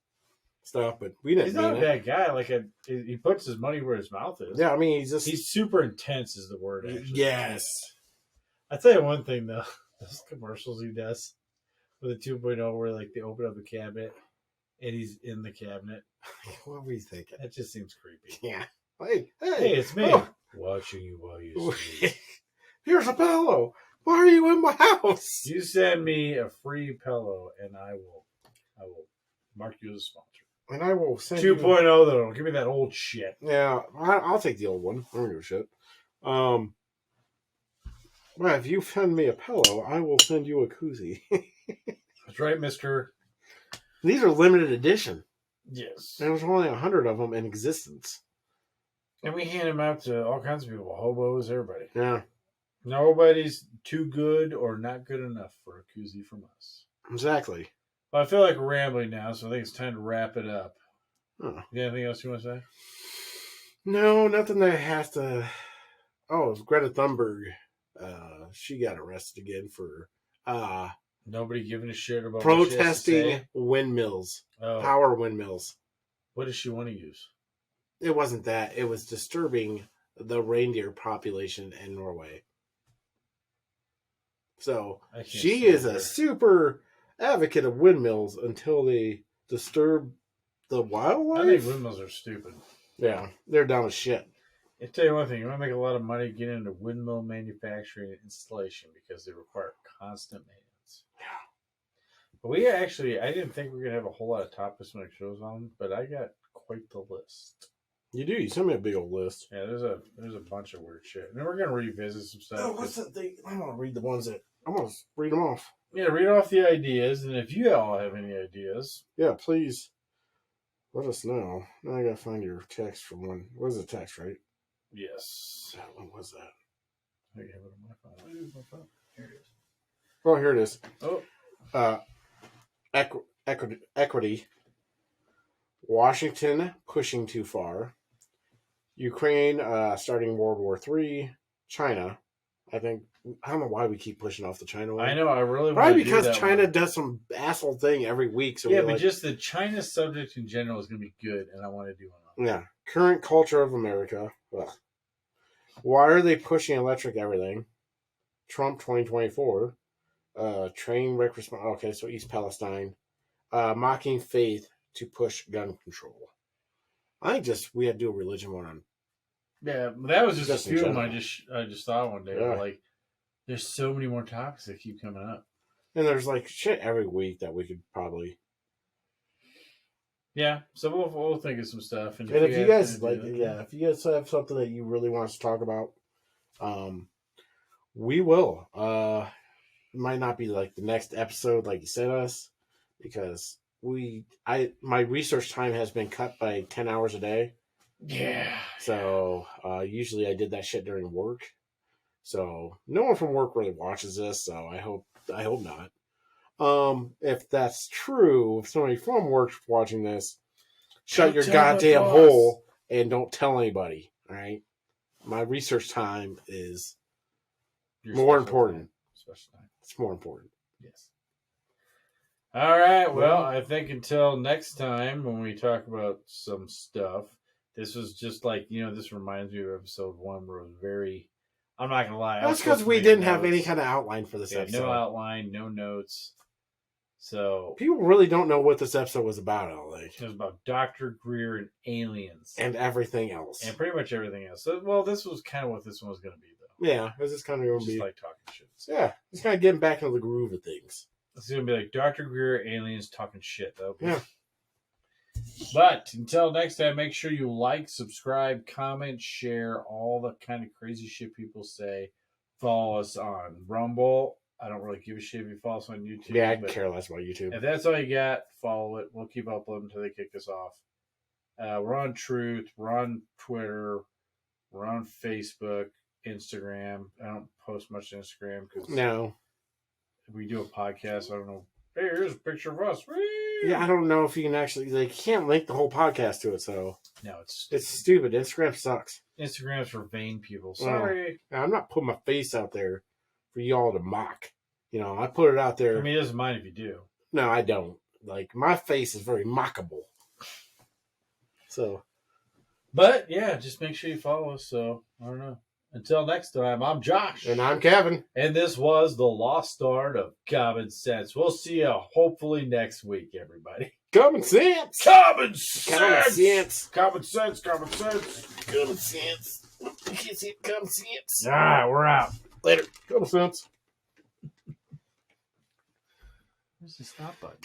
S2: stuff, but we didn't
S1: He's not a
S2: mean it.
S1: bad guy. Like he puts his money where his mouth is.
S2: Yeah, I mean, he's just...
S1: He's super intense, is the word. Actually.
S2: Yes.
S1: I tell you one thing though, those commercials he does with the 2.0, where like they open up the cabinet and he's in the cabinet.
S2: What were you thinking?
S1: That just seems creepy.
S2: Yeah. Hey,
S1: Hey, it's me.
S2: Oh.
S1: Watching you while you sleep.
S2: Here's a pillow. Why are you in my house?
S1: You send me a free pillow and I will mark you as a sponsor.
S2: And I will send
S1: 2.0 though, give me that old shit.
S2: Yeah, I'll take the old one. I don't give a shit. Well, if you send me a pillow, I will send you a koozie.
S1: That's right, mister.
S2: These are limited edition.
S1: Yes.
S2: There's only 100 of them in existence.
S1: And we hand them out to all kinds of people, hobos, everybody.
S2: Yeah,
S1: Nobody's too good or not good enough for a koozie from us.
S2: exactly.
S1: Well, I feel like we're rambling now, so I think it's time to wrap it up.
S2: Huh.
S1: You got anything else you want to say?
S2: No, nothing that has to... Oh, it's Greta Thunberg. She got arrested again for
S1: Nobody giving a shit about what she has to
S2: protesting
S1: say?
S2: windmills.
S1: Oh,
S2: Power windmills.
S1: what does she want to use?
S2: It wasn't that. It was disturbing the reindeer population in Norway. So
S1: I can't
S2: she
S1: stand
S2: is
S1: her.
S2: a super advocate of windmills until they disturb the wildlife.
S1: I think windmills are stupid.
S2: Yeah, they're dumb as shit.
S1: I tell you one thing, you want to make a lot of money getting into windmill manufacturing and installation because they require constant maintenance.
S2: Yeah.
S1: But I didn't think we were going to have a whole lot of topics when it shows on, but I got quite the list.
S2: You do. You sent me a big old list.
S1: Yeah, there's a bunch of weird shit. And then we're going to revisit some stuff.
S2: Oh, what's that thing? I want to read the ones that... I want to read them off.
S1: Yeah, read off the ideas, and if you all have any ideas,
S2: Yeah, please let us know. Now I got to find your text from one. What is the text, right?
S1: yes.
S2: What was that?
S1: I have it on my phone. I use my phone. Here it is.
S2: Oh, here it is.
S1: Oh,
S2: Equity. Washington pushing too far. Ukraine starting World War III. China. I don't know why we keep pushing off the China one.
S1: I know. I really want
S2: Probably
S1: to
S2: because
S1: do that
S2: China
S1: one.
S2: does some asshole thing every week. So
S1: Yeah,
S2: we're
S1: but
S2: like,
S1: just the China subject in general is going to be good, and I want to do one.
S2: yeah. Current culture of America. Ugh. Why are they pushing electric everything? Trump 2024. Train wreck response. Okay, so East Palestine. Mocking faith to push gun control. I think we had to do a religion one on.
S1: Yeah, that was just
S2: Just
S1: a
S2: in
S1: few of them.
S2: general.
S1: I just thought one day.
S2: Yeah.
S1: Like, there's so many more topics that keep coming up.
S2: And there's like shit every week that we could probably.
S1: Yeah, so we'll think of some stuff.
S2: And if you guys
S1: like,
S2: if you guys have something that you really want us to talk about, we will. It might not be like the next episode, like you sent us, because my research time has been cut by 10 hours a day.
S1: Yeah.
S2: So usually I did that shit during work. So no one from work really watches this. So I hope not. If that's true, if somebody from work's watching this, shut your goddamn hole and don't tell anybody. All right. My research time is more important.
S1: Special time.
S2: It's more important.
S1: Yes. All right. Well, I think until next time when we talk about some stuff, this was just like, this reminds me of episode 1 where it was very, I'm not going to lie.
S2: That's because we didn't have any kind of outline for this episode.
S1: No outline, no notes. So
S2: people really don't know what this episode was about, I don't think.
S1: It was about Dr. Greer and aliens.
S2: And everything else.
S1: And pretty much everything else. So, well, this was kind of what this one was going to be, though.
S2: Yeah, this is kind of going to be
S1: like talking shit. So.
S2: Yeah, it's kind of getting back into the groove of things.
S1: It's going to be like Dr. Greer, aliens talking shit, though.
S2: Yeah.
S1: But until next time, make sure you like, subscribe, comment, share, all the kind of crazy shit people say. Follow us on Rumble. I don't really give a shit if you follow us on YouTube.
S2: Yeah, I care less about YouTube.
S1: If that's all you got, follow it. We'll keep uploading until they kick us off. We're on Truth. We're on Twitter. We're on Facebook, Instagram. I don't post much to Instagram because we do a podcast. I don't know. Hey, here's a picture of us. Whee!
S2: Yeah, I don't know if you can actually. They can't link the whole podcast to it, so
S1: no, it's
S2: stupid. Instagram sucks.
S1: Instagram's for vain people. Sorry,
S2: I'm not putting my face out there for y'all to mock. I put it out there.
S1: I mean, it doesn't mind if you do.
S2: No, I don't. Like, my face is very mockable. So.
S1: But, yeah, just make sure you follow us. So, I don't know. Until next time, I'm Josh.
S2: And I'm Kevin.
S1: And this was the lost art of common sense. We'll see you hopefully next week, everybody.
S2: Common sense.
S1: Common sense.
S2: Common sense.
S1: Common sense. Common sense.
S2: Common sense. You can't see common sense.
S1: All right, we're out.
S2: Later. Common sense.
S1: Where's the stop button?